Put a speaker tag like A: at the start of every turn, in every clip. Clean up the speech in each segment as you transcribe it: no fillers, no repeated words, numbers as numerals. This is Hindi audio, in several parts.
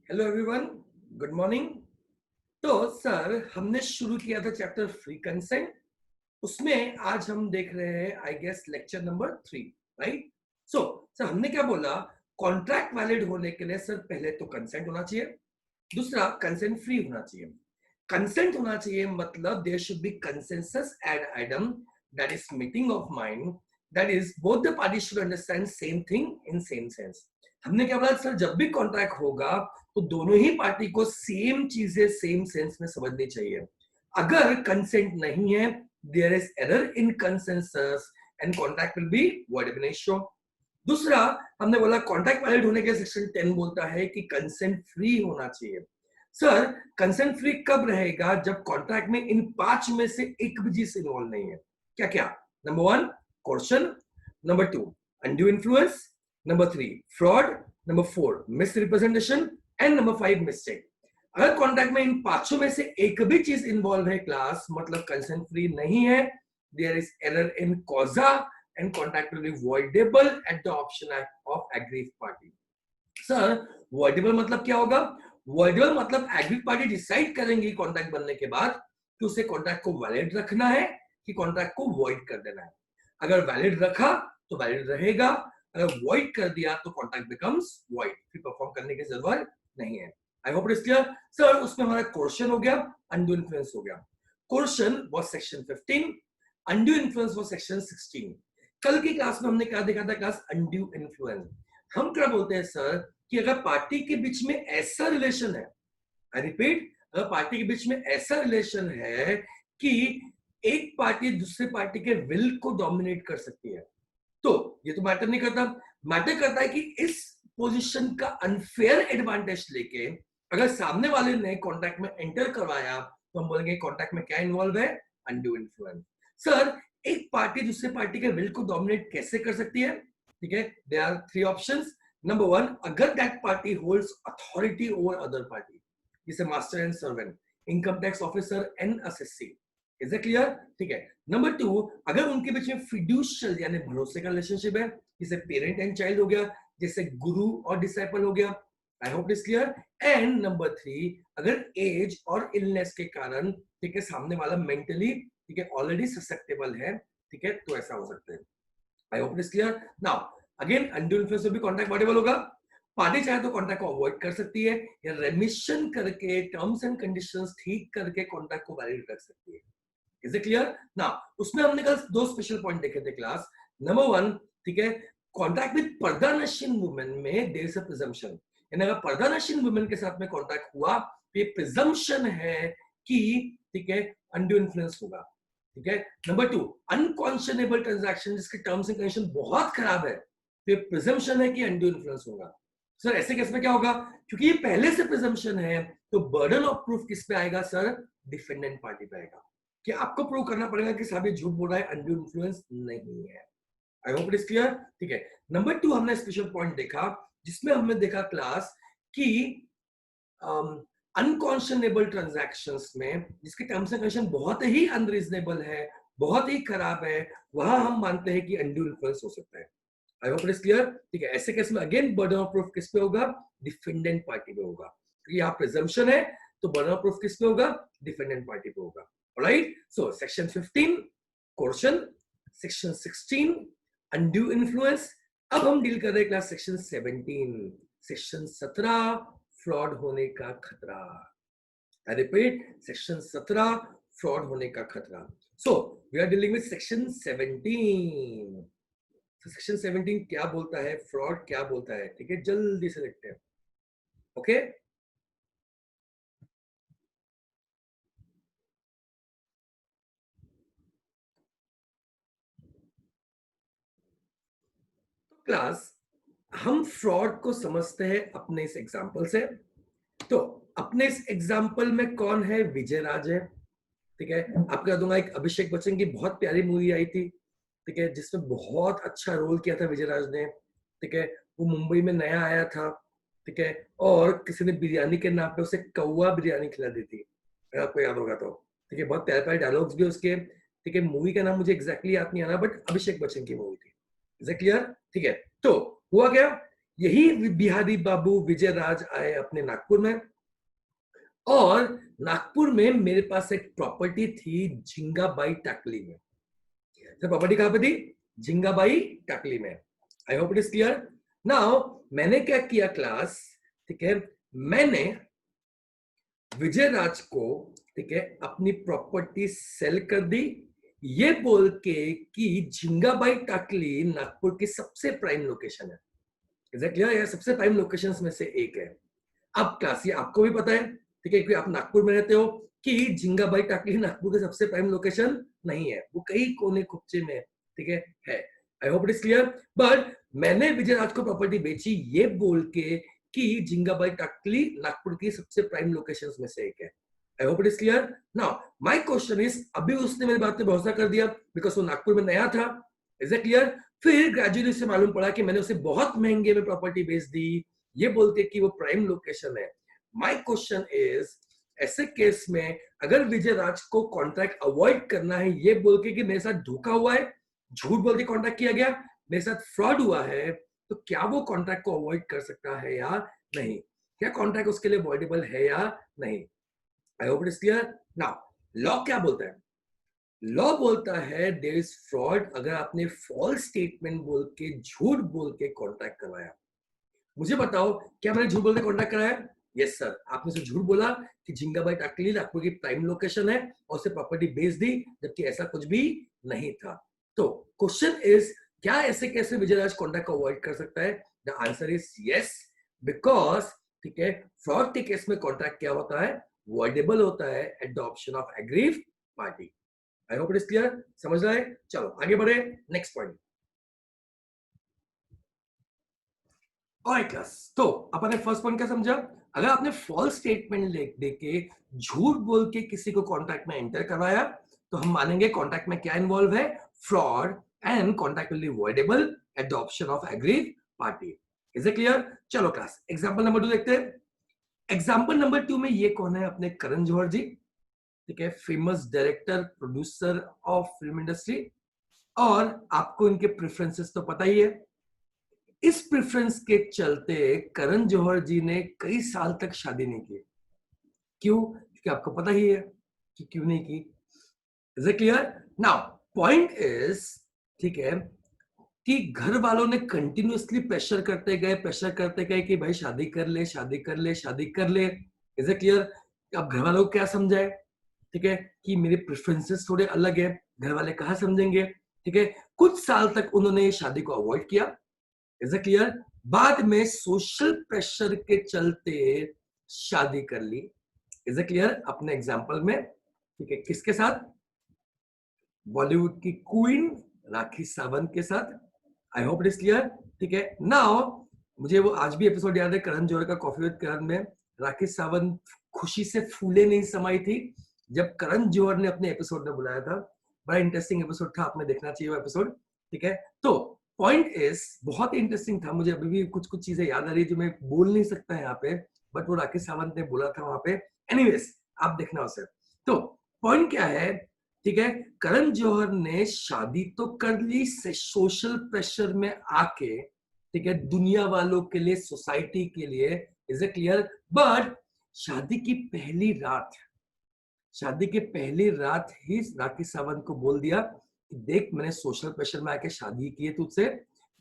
A: Hello everyone, good morning. तो सर, हमने शुरू किया था चैप्टर फ्री कंसेंट। उसमें आज हम देख रहे हैं I guess lecture number 3, right? So sir, हमने क्या बोला? कॉन्ट्रैक्ट वैलिड होने के लिए सर पहले तो कंसेंट होना चाहिए, दूसरा कंसेंट फ्री होना चाहिए। कंसेंट होना चाहिए मतलब there should be consensus ad idem, that is meeting of mind, that is both the party should understand same thing in same sense. हमने क्या बोला सर? जब भी कॉन्ट्रैक्ट होगा तो दोनों ही पार्टी को सेम चीजें सेम सेंस में समझनी चाहिए। अगर कंसेंट नहीं है, there is error in consensus and contract will be void ab initio। दूसरा, हमने बोला कॉन्ट्रैक्ट वैलिड होने के सेक्शन 10 बोलता है कि कंसेंट फ्री होना चाहिए। सर, कंसेंट फ्री कब रहेगा? जब कॉन्ट्रैक्ट में इन 5 में से एक भी चीज इन्वॉल्व नहीं है। क्या क्या? Number 1 coercion, number 2 undue influence, number 3 fraud, number 4 misrepresentation and number 5 mistake. अगर कॉन्ट्रैक्ट में इन पांचों में से एक भी चीज इन्वॉल्व है क्लास, मतलब कंसेंट फ्री नहीं है, there is error in causa and contract will be voidable at the option of aggrieved party। Sir, voidable मतलब क्या होगा? voidable मतलब aggrieved party डिसाइड करेंगी कॉन्ट्रैक्ट बनने के बाद कि उसे कॉन्ट्रैक्ट को वैलिड रखना है कि कॉन्ट्रैक्ट को वॉइड कर देना है। अगर वैलिड रखा तो वैलिड रहेगा, अगर वॉइड कर दिया तो कॉन्ट्रैक्ट बिकम्स वॉइड, फिर परफॉर्म करने की जरूरत नहीं है। I hope it is clear. Sir, उसमें हमारा क्वेश्चन हो गया, अनड्यू इन्फ्लुएंस हो गया। Question was section 15, undue influence was section 16। कल की क्लास में हमने क्या देखा था? Class undue influence. हम क्या बोलते हैं सर कि अगर पार्टी के बीच में ऐसा रिलेशन है, आई रिपीट, अगर पार्टी के बीच में ऐसा रिलेशन है कि एक पार्टी दूसरे पार्टी के विल को डोमिनेट कर सकती है, तो ये तो मैटर नहीं करता। मैटर करता है कि इस पोजीशन का अनफेयर एडवांटेज लेके अगर सामने वाले ने कॉन्ट्रैक्ट में एंटर करवाया तो हम बोलेंगे कॉन्ट्रैक्ट में क्या इन्वॉल्व है? Undue influence. सर, एक पार्टी दूसरे पार्टी के विल को डोमिनेट कैसे कर सकती है? ठीक है, देयर आर 3 ऑप्शंस। नंबर 1, अगर that party holds authority over other party, जैसे master and servant, income tax officer and assessee. Is it clear? ठीक है। नंबर 2, अगर उनके बीच में फिड्यूशियल यानी भरोसे का रिलेशनशिप है, जैसे पेरेंट एंड चाइल्ड हो गया, जैसे गुरु और डिसाइपल हो गया। आई hope it is clear. And number 3, अगर एज और इलनेस के कारण, ठीक है, सामने वाला मेंटली, ठीक है, ऑलरेडी ससेप्टेबल है, ठीक है, तो ऐसा हो सकता है। I hope it is clear. Now again, undue influence भी कॉन्ट्रैक्ट वॉइडेबल होगा। पार्टी चाहे तो कॉन्ट्रैक्ट को अवॉइड कर सकती है या रेमिशन करके टर्म्स एंड कंडीशंस ठीक करके कॉन्ट्रैक्ट को वैलिड रख सकती है। Is it clear? नाउ उसमें हमने कल 2 स्पेशल पॉइंट देखे थे क्लास। नंबर 1, ठीक है, कॉन्ट्रैक्ट विद पर्दानशीन वुमेन में देयर इज अ प्रिजम्पशन, यानी अगर पर्दानशीन वुमेन के साथ में कॉन्ट्रैक्ट हुआ तो ये प्रिजम्पशन है कि, ठीक है, अनड्यू इन्फ्लुएंस होगा। ठीक है। नंबर 2, अनकॉन्शनेबल ट्रांजैक्शन जिसके टर्म्स एंड कंडीशन बहुत खराब है, तो ये प्रिजम्पशन है कि अनड्यू इन्फ्लुएंस होगा। सर, ऐसे केस में क्या होगा? क्योंकि ये पहले से प्रिजम्पशन है तो बर्डन ऑफ प्रूफ किस पे आएगा सर? डिफेंडेंट पार्टी पे आएगा कि आपको प्रूव करना पड़ेगा कि साहब ये झूठ बोल रहा है, अनड्यू इन्फ्लुएंस नहीं है। I hope it is clear. ठीक है। नंबर 2, हमने स्पेशल पॉइंट देखा जिसमें हमने देखा क्लास कि अनकॉन्शनेबल ट्रांजैक्शंस में जिसके टर्म्स एंड कंडीशन बहुत ही अनरीजनेबल है, बहुत ही खराब है, वहां हम मानते हैं कि अनड्यू इन्फ्लुएंस हो सकता है। I hope it is clear. ठीक है। ऐसे केस में अगेन बर्डन ऑफ प्रूफ किस पे होगा? डिफेंडेंट पार्टी पे होगा, क्योंकि यहाँ प्रिजम्पशन है तो बर्डन ऑफ प्रूफ किस पे होगा? डिफेंडेंट पार्टी पे होगा। Alright. So section 15 coercion, section 16 undue influence. अब हम डील कर रहे हैं क्लास सेक्शन 17, सेक्शन 17 फ्रॉड होने का खतरा। आई रिपीट, सेक्शन 17 फ्रॉड होने का खतरा। So we are dealing with section 17। Section 17 क्या बोलता है, फ्रॉड क्या बोलता है? ठीक है, जल्दी से देखते हैं। ओके। तो क्लास, हम फ्रॉड को समझते हैं अपने इस एग्जांपल से। तो अपने इस एग्जांपल में कौन है? विजय राज है। ठीक है। आपको याद होगा एक अभिषेक बच्चन की बहुत प्यारी मूवी आई थी, ठीक है, जिसमें बहुत अच्छा रोल किया था विजय राज ने। ठीक है। वो मुंबई में नया आया था, ठीक है, और किसी ने बिरयानी के नाम पे उसे कौवा बिरयानी खिला दी थी, अगर आपको याद होगा तो। ठीक है, बहुत प्यारे प्यारे डायलॉग्स भी उसके। ठीक है, मूवी का नाम मुझे एग्जैक्टली याद नहीं आ रहा, बट अभिषेक बच्चन की मूवी थी। Is it clear? ठीक है। तो हुआ क्या यही बिहारी बाबू विजय राज आए अपने नागपुर में, और नागपुर में मेरे पास एक प्रॉपर्टी थी झिंगाबाई टाकली में। तो प्रॉपर्टी कहां पे थी? झिंगाबाई टाकली में। आई hope it is clear. Now मैंने क्या किया क्लास, ठीक है, मैंने विजय राज को, ठीक है, अपनी प्रॉपर्टी सेल कर दी, ये बोल के कि झिंगाबाई टाकली नागपुर की सबसे प्राइम लोकेशन है। Is it clear? सबसे प्राइम लोकेशंस में से एक है। अब क्लास ये आपको भी पता है, ठीक है, क्योंकि आप नागपुर में रहते हो, कि झिंगाबाई टाकली नागपुर की सबसे प्राइम लोकेशन नहीं है, वो कई कोने कुपचे में, ठीक है। I hope it is clear. But मैंने विजय राज को प्रॉपर्टी बेची ये बोल के कि झिंगाबाई टाकली नागपुर की सबसे प्राइम लोकेशंस में से एक है। I hope it is clear. Now my question is, अभी उसने मेरी बात पे भरोसा कर दिया बिकॉज वो नागपुर में नया था। Is it clear? फिर ग्रेजुअली से मालूम पड़ा कि मैंने उसे बहुत महंगे में प्रॉपर्टी बेच दी ये बोलते कि वो प्राइम लोकेशन है। माय क्वेश्चन इज, ऐसे केस में अगर विजय राज को कॉन्ट्रैक्ट अवॉइड करना है ये बोल के कि मेरे साथ धोखा हुआ है, झूठ बोल के कॉन्ट्रैक्ट किया गया, मेरे साथ फ्रॉड हुआ है, तो क्या वो कॉन्ट्रैक्ट को अवॉइड कर सकता है या नहीं? क्या कॉन्ट्रैक्ट उसके लिए अवॉइडेबल है या नहीं? आई hope it is clear. Now law क्या बोलता है? लॉ बोलता है देयर इज फ्रॉड अगर आपने फॉल्स स्टेटमेंट बोल के, झूठ बोल के कॉन्ट्रैक्ट करवाया। मुझे बताओ, क्या मैंने झूठ बोल के कॉन्टैक्ट कराया? यस सर, आपने से झूठ बोला कि झिंगाबाई टाकली नागपुर की प्राइम लोकेशन है और उसे प्रॉपर्टी बेच दी, जबकि ऐसा कुछ भी नहीं था। तो क्वेश्चन इज, क्या ऐसे कैसे विजय राज कॉन्ट्रैक्ट को अवॉइड कर सकता है? The answer is yes, because, ठीक है, फ्रॉड के केस में कॉन्ट्रैक्ट क्या होता है? वॉइडेबल होता है at the option of aggrieved party. I hope it is clear. समझ रहा है? चलो आगे बढ़े, नेक्स्ट पॉइंट। ऑलराइट क्लास, तो अपन ने फर्स्ट पॉइंट क्या समझा? अगर आपने फॉल्स स्टेटमेंट देके झूठ बोल के किसी को कॉन्ट्रैक्ट में एंटर करवाया तो हम मानेंगे कॉन्ट्रैक्ट में क्या इन्वॉल्व है? Fraud, and contract will B voidable at the option of agreed party. Is it clear? चलो क्लास, एग्जांपल नंबर 2 देखते हैं। एग्जांपल नंबर 2 में ये कौन है? अपने करण जौहर जी, ठीक है, famous director producer of film industry, और आपको इनके प्रेफरेंसेस तो पता ही है। इस प्रेफरेंस के चलते करण जौहर जी ने कई साल तक शादी नहीं की। क्यों? क्योंकि आपको पता ही है कि क्यों नहीं की। Is it clear? Now point is, ठीक है, कि घर वालों ने कंटिन्यूअसली प्रेशर करते गए कि भाई शादी कर ले, शादी कर ले, शादी कर ले। Is it clear? अब घर वालों को क्या समझाए, ठीक है, कि मेरे प्रेफरेंसेस थोड़े अलग है, घर वाले कहा समझेंगे, ठीक है। कुछ साल तक उन्होंने शादी को अवॉइड किया। Is it clear? बाद में सोशल प्रेशर के चलते शादी कर ली। Is it clear? अपने एग्जांपल में, ठीक है, किसके साथ? बॉलीवुड की क्वीन राखी सावंत के साथ। आई होप इट इज क्लियर। ठीक है, नाउ मुझे वो आज भी एपिसोड याद है करण जौहर का कॉफी विद करण में, राखी सावंत खुशी से फूले नहीं समाई थी जब करण जौहर ने अपने एपिसोड में बुलाया था। बड़ा इंटरेस्टिंग एपिसोड था, आपने देखना चाहिए वो एपिसोड। ठीक है, तो पॉइंट इज बहुत इंटरेस्टिंग था, मुझे अभी भी कुछ कुछ चीजें याद आ रही जो मैं बोल नहीं सकता यहाँ पे, बट वो राकेश सावंत ने बोला था वहां पे। एनीवेज आप देखना उसे। तो पॉइंट क्या है, ठीक है, करण जौहर ने शादी तो कर ली सोशल प्रेशर में आके, ठीक है, दुनिया वालों के लिए, सोसाइटी के लिए। Is it clear? बट शादी की पहली रात, शादी के पहली रात ही राकेश सावंत को बोल दिया कि देख मैंने सोशल प्रेशर में आके शादी की है तुझसे,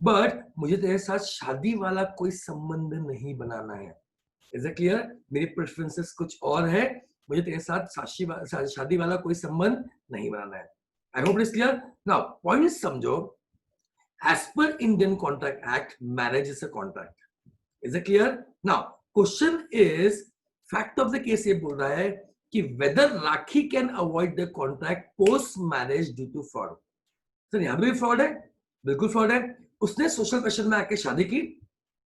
A: बट मुझे तेरे साथ शादी वाला कोई संबंध नहीं बनाना है। Is it clear? मेरी प्रेफरेंसेस कुछ और है, मुझे तेरे साथ शादी वाला कोई संबंध नहीं बनाना है। I hope it is clear. Now point समझो। As per Indian contract act, marriage is a contract. Is it clear? Now question is, fact of the case ये बोल रहा है कि whether Rakhi can avoid the contract post marriage due to fraud. Sir यहां भी फ्रॉड है, बिल्कुल फ्रॉड है। उसने सोशल प्रेशर में आके शादी की,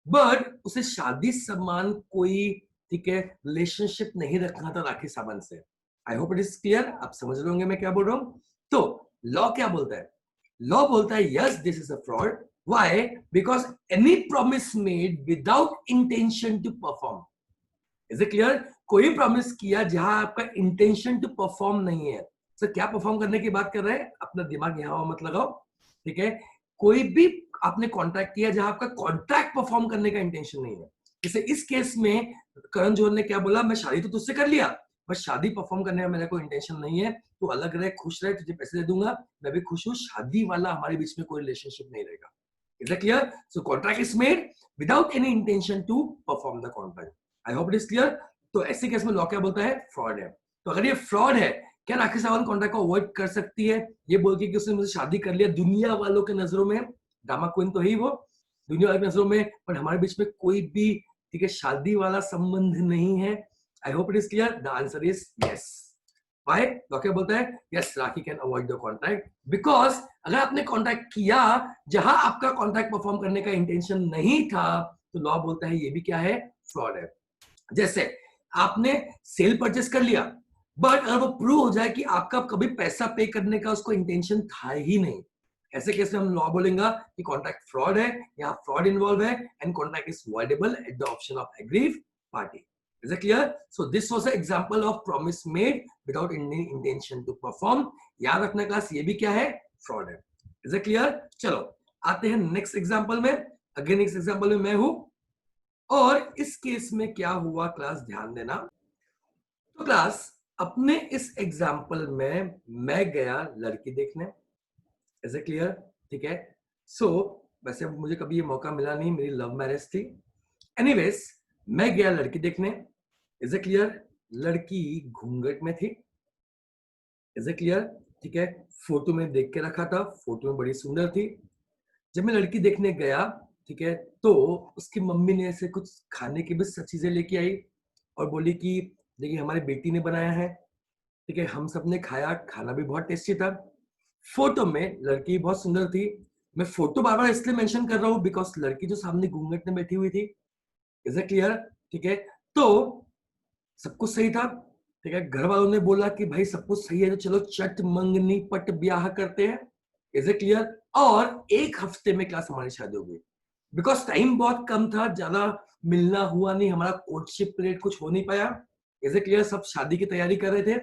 A: बट उसे शादी समान कोई, ठीक है, रिलेशनशिप नहीं रखना था राखी सावंत से। आई होप इट इज क्लियर, आप समझ रहे होंगे मैं क्या बोल रहा हूं। तो लॉ क्या बोलता है? लॉ बोलता है yes this is a fraud. Why? Because any promise made without intention to perform. Is it clear? कोई प्रॉमिस किया जहां आपका इंटेंशन टू परफॉर्म नहीं है। सर क्या परफॉर्म करने की बात कर रहे हैं? अपना दिमाग यहां मत लगाओ, ठीक है। कोई भी आपने कॉन्ट्रैक्ट किया जहां आपका कॉन्ट्रैक्ट परफॉर्म करने का इंटेंशन नहीं है। जैसे इस केस में करण जोहर ने क्या बोला, मैं शादी तो तुझसे कर लिया बस शादी परफॉर्म करने का मेरा कोई इंटेंशन नहीं है, तू अलग रहे, खुश रहे, तुझे पैसे दे दूंगा, मैं भी खुश हूँ, शादी वाला हमारे बीच में कोई रिलेशनशिप नहीं रहेगा। Is it clear? So contract is made without any intention to perform the contract. I hope it is clear. तो ऐसे केस में लॉ क्या बोलता है? फ्रॉड है। तो अगर ये फ्रॉड है, क्या राखी सावंत कॉन्ट्रैक्ट को अवॉइड कर सकती है ये बोल के कि उसने मुझे शादी कर लिया, दुनिया वालों के नजरों में ड्रामा क्वीन तो ही वो, दुनिया वालों की नजरों में, पर हमारे बीच में कोई भी ठीक है शादी वाला संबंध नहीं है? I hope it is clear. The answer is yes. Why? Law क्या बोलता है? Yes, rakhi can avoid the contract because अगर आपने कॉन्ट्रैक्ट किया जहां आपका कॉन्ट्रैक्ट परफॉर्म करने का इंटेंशन नहीं था, तो लॉ बोलता है ये भी क्या है? फ्रॉड है। जैसे आपने सेल परचेस कर लिया, बट अगर वो प्रूव हो जाए कि आपका कभी पैसा पे करने का उसको इंटेंशन था ही नहीं, ऐसे केस में हम लॉ बोलेंगे कि कॉन्ट्रैक्ट फ्रॉड है, यहाँ फ्रॉड इन्वॉल्व है and contract is voidable at the option of aggrieve party. Is it clear? So this was an example of promise made without any intention to perform. याद रखना क्लास, ये भी क्या है? फ्रॉड है। Is it clear? चलो आते हैं नेक्स्ट एग्जांपल में। अगेन नेक्स्ट एग्जांपल में मैं हूं और इस केस में क्या हुआ क्लास, ध्यान देना। तो क्लास अपने इस एग्जांपल में मैं गया लड़की देखने। Is it clear? ठीक है। सो वैसे मुझे कभी ये मौका मिला नहीं, मेरी लव मैरिज थी। एनीवेज मैं गया लड़की देखने। Is it clear? लड़की घूंघट में थी। Is it clear? ठीक है। फोटो में देख के रखा था, फोटो में बड़ी सुंदर थी। जब मैं लड़की देखने गया, ठीक है, तो उसकी मम्मी ने ऐसे कुछ खाने की भी सब चीजें लेके आई और बोली कि देखिए हमारी बेटी ने बनाया है। ठीक है, हम सब ने खाया, खाना भी बहुत टेस्टी था। फोटो में लड़की बहुत सुंदर थी। मैं फोटो बार बार इसलिए मेंशन कर रहा हूँ बिकॉज लड़की जो सामने घूंघट में बैठी हुई थी। Is it clear? ठीक है। तो सब कुछ सही था। ठीक है, घर वालों ने बोला कि भाई सब कुछ सही है तो चलो चट मंगनी पट ब्याह करते हैं। Is it clear? और एक हफ्ते में क्लास हमारी शादी हो गई बिकॉज टाइम बहुत कम था, ज्यादा मिलना हुआ नहीं, हमारा कोर्टशिप पीरियड कुछ हो नहीं पाया। Is it clear? सब शादी की तैयारी कर रहे थे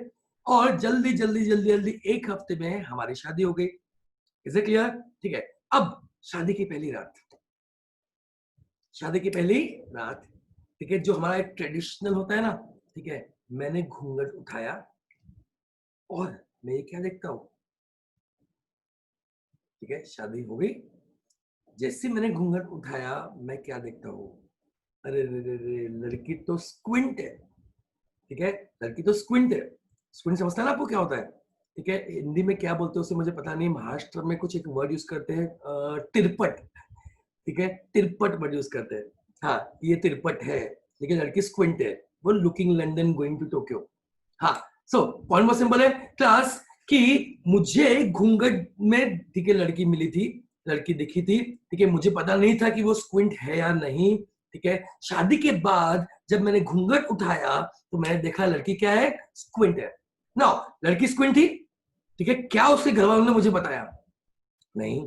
A: और जल्दी जल्दी जल्दी जल्दी एक हफ्ते में हमारी शादी हो गई। Is it clear? ठीक है। अब शादी की पहली रात, शादी की पहली रात, ठीक है, जो हमारा एक ट्रेडिशनल होता है ना, ठीक है, मैंने घूंघट उठाया और मैं ये क्या देखता हूं, ठीक है, शादी हो गई। जैसे मैंने घूंघट उठाया मैं क्या देखता हूं, अरे रे रे रे, लड़की तो स्क्विंट है। ठीक है, लड़की तो स्क्विंट है। स्क्विंट समझता है ना आपको क्या होता है? ठीक है, हिंदी में क्या बोलते हैं उसे मुझे पता नहीं, महाराष्ट्र में कुछ एक वर्ड यूज करते हैं, तिरपट। ठीक है, तिरपट वर्ड यूज करते हैं। हाँ, ये तिरपट है, लेकिन लड़की स्क्विंट है। वो looking London going to Tokyo. हाँ, सो पॉइंट बहुत सिंपल है क्लास कि मुझे घूंघट में ठीक है लड़की मिली थी, लड़की दिखी थी। ठीक है, मुझे पता नहीं था कि वो स्क्विंट है या नहीं। ठीक है, शादी के बाद जब मैंने घूंघट उठाया तो मैंने देखा लड़की क्या है, स्क्विंट है। नो, लड़की स्क्विंट थी। ठीक है, क्या उसके घर वालों ने मुझे बताया? नहीं।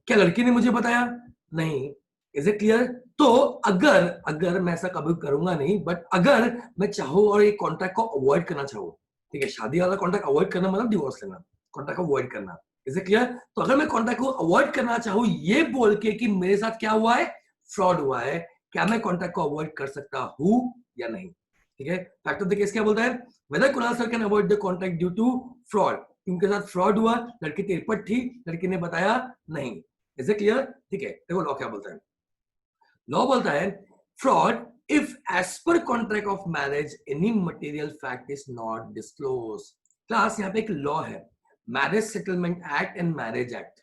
A: क्या लड़की ने मुझे बताया? नहीं। Is it clear? तो अगर अगर मैं ऐसा कभी करूंगा नहीं, बट अगर मैं चाहूँ और ये कॉन्ट्रैक्ट को अवॉइड करना चाहूँ, ठीक है, शादी वाला कॉन्ट्रैक्ट अवॉइड करना मतलब डिवोर्स लेना, कॉन्ट्रैक्ट को अवॉइड करना। Is it clear? तो अगर मैं कॉन्ट्रैक्ट को अवॉइड करना चाहूँ ये बोल के कि मेरे साथ क्या हुआ है, फ्रॉड हुआ है, क्या मैं कॉन्ट्रैक्ट को अवॉइड कर सकता हूँ या नहीं? ठीक है, फैक्ट ऑफ द केस क्या बोलता है, whether Kunal sir can avoid the contract due to fraud. उनके साथ फ्रॉड हुआ, लड़की तिरपट थी, लड़की ने बताया नहीं। Is it clear? ठीक है, देखो लॉ क्या बोलता है। लॉ बोलता है fraud if as per contract of marriage any material fact is not disclose. Class यहाँ पे एक लॉ है, marriage settlement act and marriage act.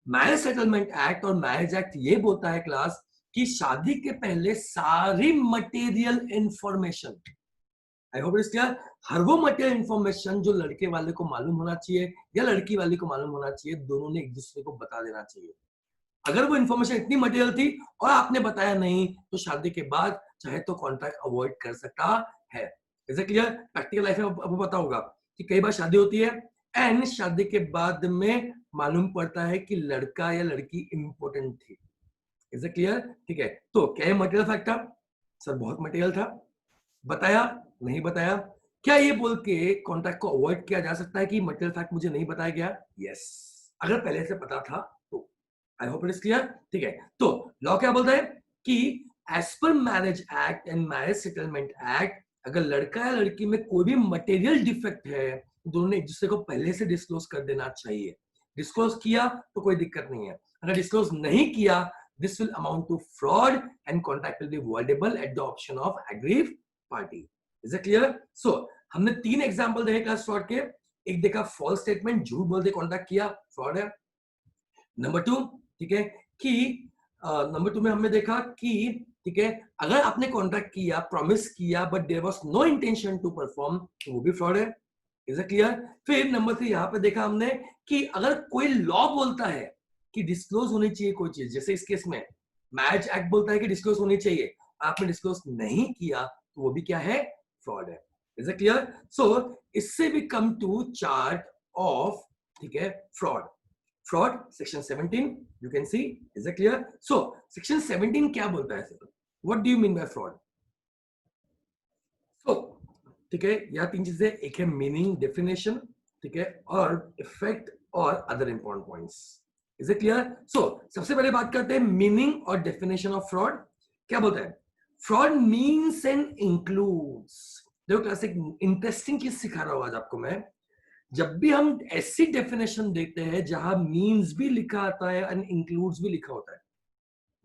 A: Marriage settlement act और मैरिज एक्ट ये बोलता है क्लास कि शादी के पहले सारी material information, I hope it's clear, हर वो मटेरियल इंफॉर्मेशन जो लड़के वाले को मालूम होना चाहिए या लड़की वाले को मालूम होना चाहिए, दोनों ने एक दूसरे को बता देना चाहिए। अगर वो इन्फॉर्मेशन इतनी मटेरियल थी और आपने बताया नहीं, तो शादी के बाद चाहे तो कॉन्ट्रैक्ट अवॉइड कर सकता है। Is it clear? Practical life में आपको पता होगा कि कई बार शादी होती है एंड शादी के बाद में मालूम पड़ता है कि लड़का या लड़की इंपॉर्टेंट थी। Is it clear? ठीक है, तो क्या मटेरियल फैक्ट था? सर बहुत मटेरियल था। बताया नहीं बताया? क्या ये बोल के कॉन्ट्रैक्ट को अवॉइड किया जा सकता है कि मटेरियल फैक्ट मुझे नहीं बताया गया? यस, अगर पहले से पता था तो। आई होप इट इज क्लियर। ठीक है, तो लॉ क्या बोलता है कि as per marriage act and marriage settlement act, अगर लड़का या लड़की में कोई भी मटेरियल डिफेक्ट है, दोनों ने एक दूसरे को पहले से डिस्क्लोज कर देना चाहिए। डिस्क्लोज किया तो कोई दिक्कत नहीं है, अगर डिस्क्लोज नहीं किया, this will amount to fraud and contract will be voidable at the option of aggrieved party. Is it clear? So हमने 3 एग्जांपल देखे क्लास फ्रॉड के। एक देखा फॉल्स स्टेटमेंट, झूठ बोल के कॉन्ट्रैक्ट किया, फ्रॉड है। नंबर 2, ठीक है, कि नंबर 2 में हमने देखा कि ठीक है, अगर आपने कॉन्ट्रैक्ट किया, प्रॉमिस किया, but there was no intention to perform, तो वो भी फ्रॉड है। Is it clear? फिर नंबर 3 यहाँ पे देखा हमने कि अगर कोई लॉ बोलता है कि डिस्क्लोज होनी चाहिए कोई चीज, जैसे इस केस में मैरिज एक्ट बोलता है कि डिस्क्लोज होनी चाहिए, आपने डिस्क्लोज नहीं किया, तो वो भी क्या है? फ्रॉड है। Is it clear? सो इससे भी कम टू चार्ज ऑफ, ठीक है, fraud. Fraud section 17 you can see. Is it clear? So section 17 क्या बोलता है sir? What do you mean by fraud? So ठीक है, यहाँ 3 चीजें, एक है मीनिंग, डेफिनेशन, ठीक है, और इफेक्ट और other important points. Is it clear? So सबसे पहले बात करते हैं मीनिंग और डेफिनेशन ऑफ फ्रॉड। क्या बोलता है? Fraud means and includes. देखो क्लास, एक इंटरेस्टिंग चीज सिखा रहा हूं आज आपको मैं। जब भी हम ऐसी डेफिनेशन देते हैं जहां मीन्स भी लिखा आता है एंड इंक्लूड्स भी लिखा होता है,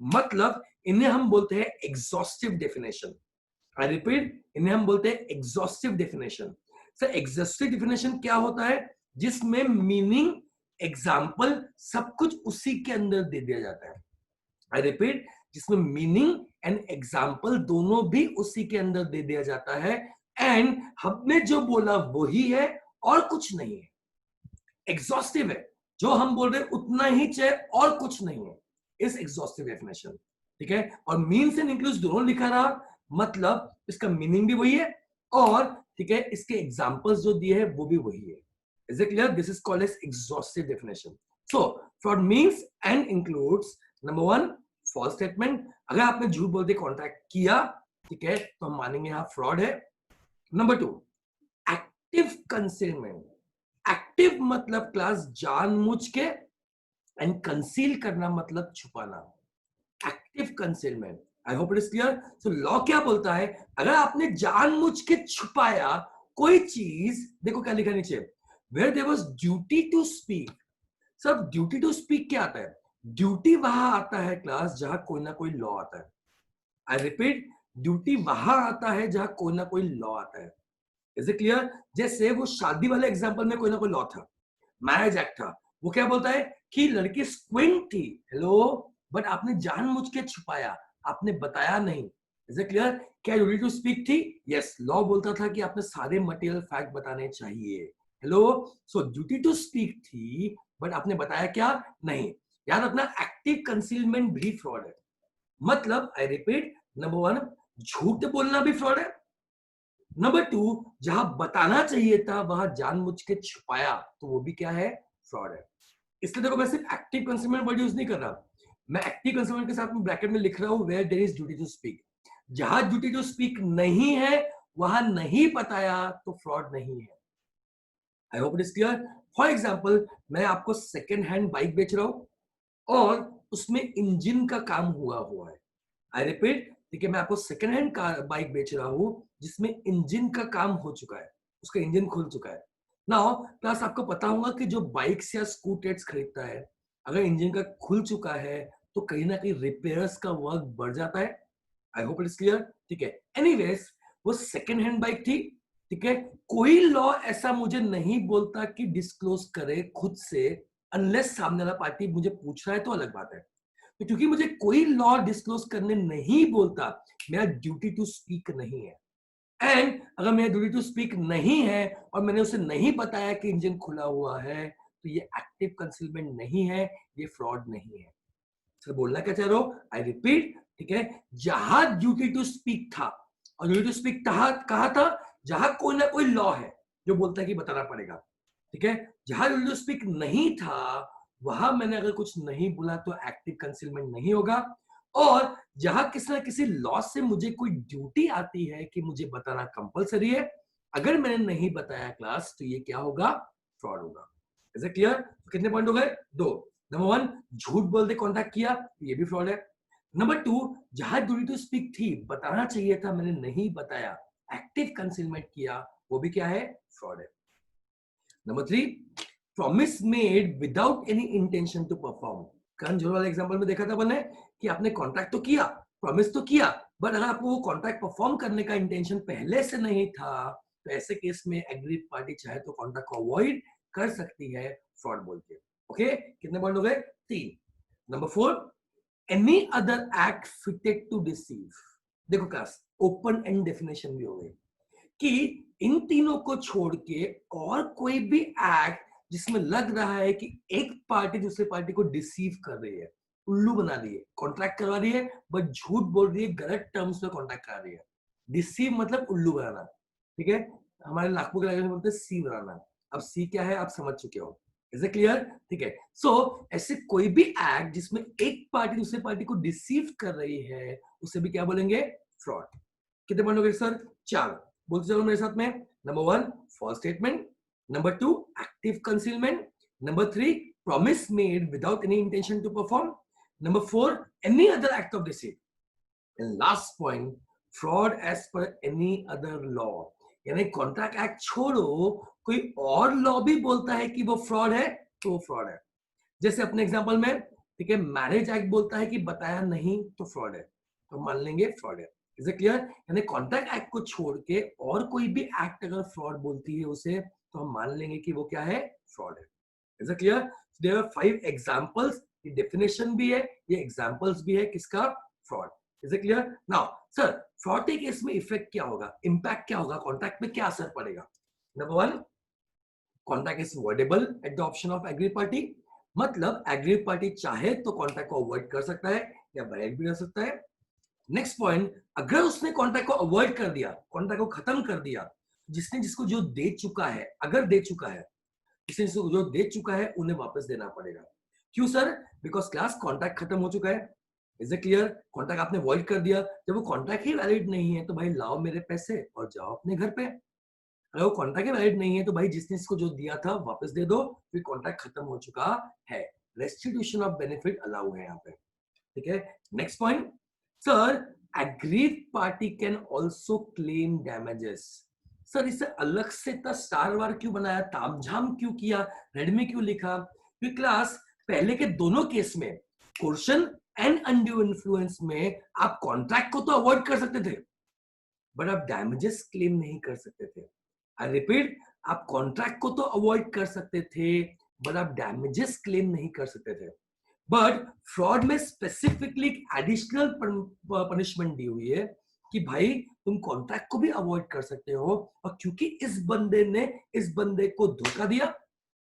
A: मतलब इन्हें हम बोलते हैं एग्जॉस्टिव डेफिनेशन। आई रिपीट, इन्हें हम बोलते हैं exhaustive definition. Sir exhaustive definition क्या होता है? जिसमें मीनिंग, एग्जाम्पल, सब कुछ उसी के अंदर दे दिया जाता है। आई रिपीट, जिसमें मीनिंग एंड एग्जाम्पल दोनों भी उसी के अंदर दे दिया जाता है, एंड हमने जो बोला वही है और कुछ नहीं है। एग्जॉस्टिव है, जो हम बोल रहे हैं उतना ही चाहिए और कुछ नहीं है, इस एग्जॉस्टिव डेफिनेशन। ठीक है, और मीन्स एंड इंक्लूड्स दोनों लिखा रहा, मतलब इसका मीनिंग भी वही है और ठीक है, इसके एग्जांपल्स जो दिए हैं वो भी वही है। Is it clear? This is called as exhaustive definition. So fraud means and includes, number 1 false statement, अगर आपने झूठ बोल के कॉन्ट्रैक्ट किया, ठीक है, तो हम मानेंगे यहां फ्रॉड है। Number 2 active concealment. एक्टिव मतलब क्लास जानबूझ के, एंड कंसील करना मतलब छुपाना। Active concealment, I hope it is clear. So law क्या बोलता है? अगर आपने जानबूझ के छुपाया कोई चीज, देखो क्या लिखा नीचे, where there was duty to speak. सब ड्यूटी टू स्पीक क्या आता है? ड्यूटी वहां आता है क्लास जहां कोई ना कोई लॉ आता है। आई रिपीट, ड्यूटी वहां आता है जहां कोई ना कोई लॉ आता है। Is it clear? जैसे वो शादी वाले एग्जांपल में कोई ना कोई लॉ था, मैरिज एक्ट था, वो क्या बोलता है कि लड़की स्क्विंट थी, हेलो, बट आपने जानबूझ के छुपाया, आपने बताया नहीं। Is it clear? क्या ड्यूटी टू स्पीक थी? यस, लॉ बोलता था कि आपने सारे मटेरियल फैक्ट बताने चाहिए। Hello, so duty to speak थी, बट आपने बताया क्या? नहीं। याद रखना, एक्टिव कंसीलमेंट भी फ्रॉड है। मतलब आई रिपीट, नंबर 1 झूठ बोलना भी फ्रॉड है। नंबर 2 जहां बताना चाहिए था वहां जानबूझ के छुपाया, तो वो भी क्या है? फ्रॉड है। इसलिए देखो, मैं सिर्फ एक्टिव कंज्यूमर वर्ड यूज नहीं कर रहा, मैं एक्टिव कंज्यूमर के साथ में ब्रैकेट में लिख रहा हूं where there is duty to speak. जहां ड्यूटी टू स्पीक नहीं है, वहां नहीं बताया, तो फ्रॉड नहीं है। I hope it is clear. For example, मैं आपको सेकेंड हैंड बाइक बेच रहा हूं और उसमें इंजन का काम हुआ है। आई रिपीट, ठीक है, मैं आपको सेकेंड हैंड कार बाइक बेच रहा हूं जिसमें इंजन का काम हो चुका है, उसका इंजन खुल चुका है। नाउ प्लस आपको पता होगा कि जो बाइक्स या स्कूटर्स खरीदता है, अगर इंजन का खुल चुका है तो कहीं ना कहीं रिपेयर्स का वर्क बढ़ जाता है। I hope it is clear. ठीक है, एनीवेज, वो सेकेंड हैंड बाइक थी, ठीक है, कोई लॉ ऐसा मुझे नहीं बोलता कि डिस्क्लोज करे खुद से, अनलेस सामने वाला पार्टी मुझे पूछ रहा है तो अलग बात है। तो क्योंकि मुझे कोई लॉ डिस्क्लोज करने नहीं बोलता, मेरा ड्यूटी टू स्पीक नहीं है। एंड अगर मेरा ड्यूटी टू स्पीक नहीं है और मैंने उसे नहीं बताया कि इंजन खुला हुआ है, तो ये एक्टिव कंसीलमेंट नहीं है, ये फ्रॉड नहीं है। सर बोलना क्या चाह रहे हो? आई रिपीट, ठीक है, जहां ड्यूटी टू स्पीक था, और ड्यूटी टू स्पीक कहा था जहां कोई ना कोई लॉ है जो बोलता है कि बताना पड़ेगा। ठीक है, जहां ड्यूटी टू स्पीक नहीं था, वहां मैंने अगर कुछ नहीं बोला तो एक्टिव कंसीलमेंट नहीं होगा। और जहां किसी ना किसी लॉ से मुझे कोई ड्यूटी आती है कि मुझे बताना कंपलसरी है, अगर मैंने नहीं बताया क्लास, तो ये क्या होगा? फ्रॉड होगा। Is it clear? कितने पॉइंट हो गए? 2। नंबर वन, झूठ बोल के कॉन्टैक्ट किया, ये भी फ्रॉड है। नंबर टू, जहां ड्यूटी टू स्पीक थी, बताना चाहिए था, मैंने नहीं बताया, एक्टिव कंसीलमेंट किया, वो भी क्या है, फ्रॉड है। Number three, promise made without any intention to perform. Karan Johar वाले एग्जांपल में देखा था अपन ने कि आपने कॉन्ट्रैक्ट तो किया, प्रॉमिस तो किया, बट अगर आपको वो कॉन्ट्रैक्ट परफॉर्म करने का इंटेंशन पहले से नहीं था, तो ऐसे केस में एग्रीड पार्टी चाहे तो कॉन्ट्रैक्ट को अवॉइड कर सकती है फ्रॉड बोल के। ओके, कितने पॉइंट हो गए, 3। Number 4, any other act fitted to deceive. देखो क्लास, ओपन एंड डेफिनेशन भी हो गई कि इन तीनों को छोड़ के और कोई भी एक्ट जिसमें लग रहा है कि एक पार्टी दूसरे पार्टी को डिसीव कर रही है, उल्लू बना रही है, कॉन्ट्रैक्ट करवा रही है, बट झूठ बोल रही है, गलत टर्म्स में कॉन्ट्रैक्ट करा रही है। डिसीव मतलब उल्लू बनाना, ठीक है, हमारे नागपुर के लैंग्वेज में बोलते हैं सी बनाना। अब सी क्या है आप समझ चुके हो, इज इट क्लियर, ठीक है। सो ऐसे कोई भी एक्ट जिसमें एक पार्टी दूसरे पार्टी को डिसीव कर रही है, उसे भी क्या बोलेंगे, फ्रॉड। कितने पॉइंट हो गए सर, 4। बोलते चलो मेरे साथ में। Number 1, false statement. Number 2, active concealment. Number 3, promise made without any intention to perform. Number 4, any other act of deceive. And last point, fraud as per any other law. यानी कॉन्ट्रैक्ट एक्ट छोड़ो, कोई और लॉ भी बोलता है कि वो फ्रॉड है, तो वो फ्रॉड है। जैसे अपने एग्जांपल में, ठीक है, मैरिज एक्ट बोलता है कि बताया नहीं तो फ्रॉड है, तो मान लेंगे फ्रॉड है। इज इट क्लियर, यानी कॉन्ट्रैक्ट एक्ट को छोड़ के और कोई भी एक्ट अगर फ्रॉड बोलती है उसे, तो हम मान लेंगे कि वो क्या है, फ्रॉड है। Is it clear, there are 5 examples, ये डेफिनेशन भी है, ये एग्जांपल्स भी है किसका, fraud. Is it clear. Now sir, fraud के केस में इफेक्ट क्या होगा, इंपैक्ट क्या होगा, कॉन्ट्रैक्ट पे क्या असर पड़ेगा। Number 1, contract is voidable at the option of agreed party. मतलब एग्रीड पार्टी चाहे तो कॉन्ट्रैक्ट को अवॉइड कर सकता है या वायलेट भी कर सकता है। नेक्स्ट पॉइंट, अगर उसने कॉन्ट्रैक्ट को अवॉइड कर दिया, कॉन्ट्रैक्ट को खत्म कर दिया, जिसने जिसको जो दे चुका है, अगर दे चुका है, जिसने जिसको जो दे चुका है उन्हें वापस देना पड़ेगा। क्यों सर, बिकॉज क्लास कॉन्ट्रैक्ट खत्म हो चुका है। इज इट क्लियर, कॉन्ट्रैक्ट आपने अवॉइड कर दिया, जब वो कॉन्ट्रैक्ट ही वैलिड नहीं है तो भाई लाओ मेरे पैसे और जाओ अपने घर पे। अगर वो कॉन्ट्रैक्ट ही वैलिड नहीं है तो भाई जिसने इसको जो दिया था वापस दे दो, फिर कॉन्ट्रैक्ट खत्म हो चुका है। रेस्टिट्यूशन ऑफ बेनिफिट अलाउ है यहाँ पे, ठीक है। Next point, sir agreed party can also claim damages. Sir इसे अलग से इतना स्टार वार क्यों बनाया, तामझाम क्यों किया, रेड में क्यों लिखा, क्योंकि क्लास पहले के दोनों केस में, कोर्शन एंड अनड्यू इन्फ्लुएंस में, आप कॉन्ट्रैक्ट को तो अवॉइड कर सकते थे, बट आप डैमेजेस क्लेम नहीं कर सकते थे। आई रिपीट, आप कॉन्ट्रैक्ट को तो अवॉइड कर सकते थे, बट आप डैमेजेस क्लेम नहीं कर सकते थे। बट फ्रॉड में स्पेसिफिकली एडिशनल पनिशमेंट दी हुई है कि भाई तुम कॉन्ट्रैक्ट को भी अवॉइड कर सकते हो, और क्योंकि इस बंदे ने इस बंदे को धोखा दिया,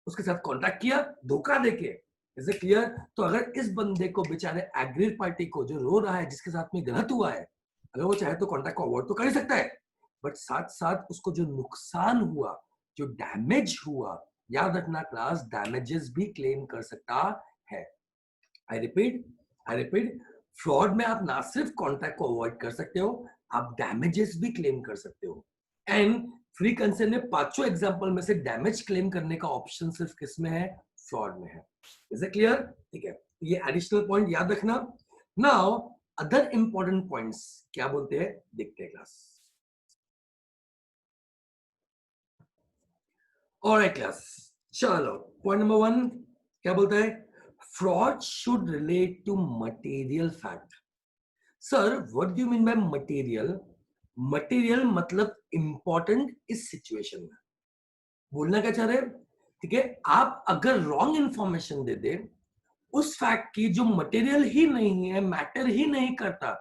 A: उसके साथ कॉन्ट्रैक्ट किया धोखा देके, इज इट क्लियर। तो अगर इस बंदे को बेचारे एग्रीड पार्टी को जो रो रहा है, जिसके साथ में गलत हुआ है, अगर वो चाहे तो कॉन्ट्रैक्ट को अवॉइड तो कर ही सकता है, बट साथ साथ उसको जो नुकसान हुआ, जो डैमेज हुआ, याद रखना क्लास, डैमेजेस भी क्लेम कर सकता है। आई रिपीट, फ्रॉड में आप ना सिर्फ कॉन्ट्रैक्ट को अवॉइड कर सकते हो, आप डैमेजेस भी क्लेम कर सकते हो। एंड फ्री कंसेंट में पांचों एग्जांपल में से डैमेज क्लेम करने का ऑप्शन सिर्फ किस में है, फ्रॉड में है। इज इट क्लियर, ठीक है, ये एडिशनल पॉइंट याद रखना। नाउ अदर इंपॉर्टेंट पॉइंट्स क्या बोलते हैं, देखते हैं क्लास। ऑलराइट क्लास, चलो पॉइंट नंबर 1 क्या बोलता है, fraud should relate to material fact. Sir what do you mean by material, material मतलब इंपॉर्टेंट इस सिचुएशन में, बोलना क्या चाह रहे हैं, ठीक है। आप अगर रॉन्ग इंफॉर्मेशन दे दे उस फैक्ट की जो मटेरियल ही नहीं है, मैटर ही नहीं करता,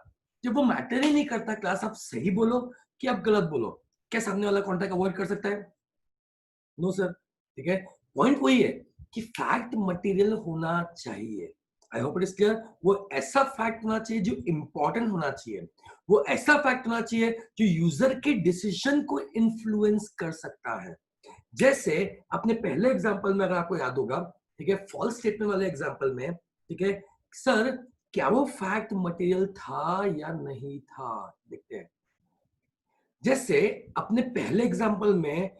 A: जब वो मैटर ही नहीं करता क्लास, आप सही बोलो कि आप गलत बोलो, क्या सामने वाला कॉन्टैक्ट अवॉइड कर सकता है, नो सर, ठीक है। पॉइंट वही है कि फैक्ट मटेरियल होना चाहिए। आई होप इट इज क्लियर, वो ऐसा फैक्ट होना चाहिए जो इंपॉर्टेंट होना चाहिए, वो ऐसा फैक्ट होना चाहिए जो यूजर के डिसीजन को इन्फ्लुएंस कर सकता है। जैसे अपने पहले एग्जांपल में अगर आपको याद होगा, ठीक है, फॉल्स स्टेटमेंट वाले एग्जांपल में, ठीक है, सर क्या वो फैक्ट मटेरियल था या नहीं था, देखते हैं। जैसे अपने पहले एग्जांपल में,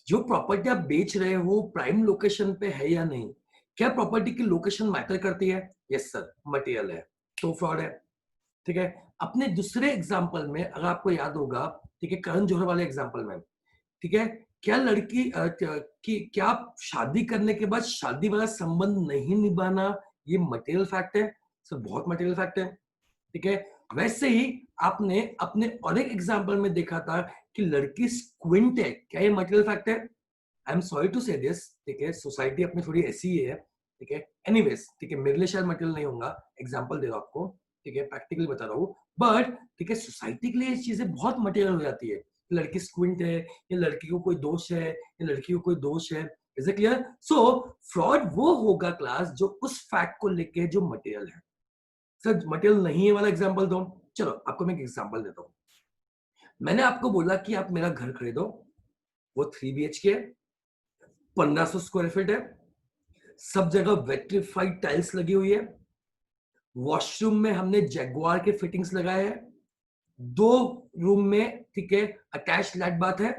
A: जो प्रॉपर्टी आप बेच रहे हो प्राइम लोकेशन पे है या नहीं, क्या प्रॉपर्टी की लोकेशन मैटर करती है? यस सर, मटेरियल है तो फ्रॉड है। ठीक है, अपने दूसरे एग्जांपल में अगर आपको याद होगा, ठीक है, करण जौहर वाले एग्जांपल में, ठीक है, क्या लड़की क्या शादी करने के बाद शादी वाला संबंध नहीं निभाना ये मटेरियल फैक्ट है? सर बहुत मटेरियल फैक्ट है। ठीक है, वैसे ही आपने अपने और एक एग्जांपल में देखा था कि लड़की स्क्विंट है, क्या ये मटेरियल फैक्ट है? आई एम सॉरी टू से दिस, ठीक है, सोसाइटी अपनी थोड़ी ऐसी ही है, ठीक है, एनीवेज, ठीक है, मेरे लिए शायद मटेरियल नहीं होगा, एग्जांपल दे रहा हूं आपको, ठीक है, प्रैक्टिकली बता रहा हूँ, बट ठीक है, सोसाइटी के लिए ये चीजें बहुत मटेरियल हो जाती है, लड़की स्क्विंट है, या लड़की को कोई दोष है, या लड़की को कोई दोष है, is it clear? So fraud वो होगा क्लास जो उस फैक्ट को लेके जो मटेरियल है। सर मटेरियल नहीं है वाला एग्जांपल दो। चलो आपको मैं एक एग्जांपल देता हूँ। मैंने आपको बोला कि आप मेरा घर खरीदो, वो 3 BHK है, 1500 स्क्वायर फीट है, सब जगह वेट्रिफाइड टाइल्स लगी हुई है, वॉशरूम में हमने जैगुआर के फिटिंग्स लगाए हैं, 2 रूम में, ठीक है, अटैच लैट बाथ है,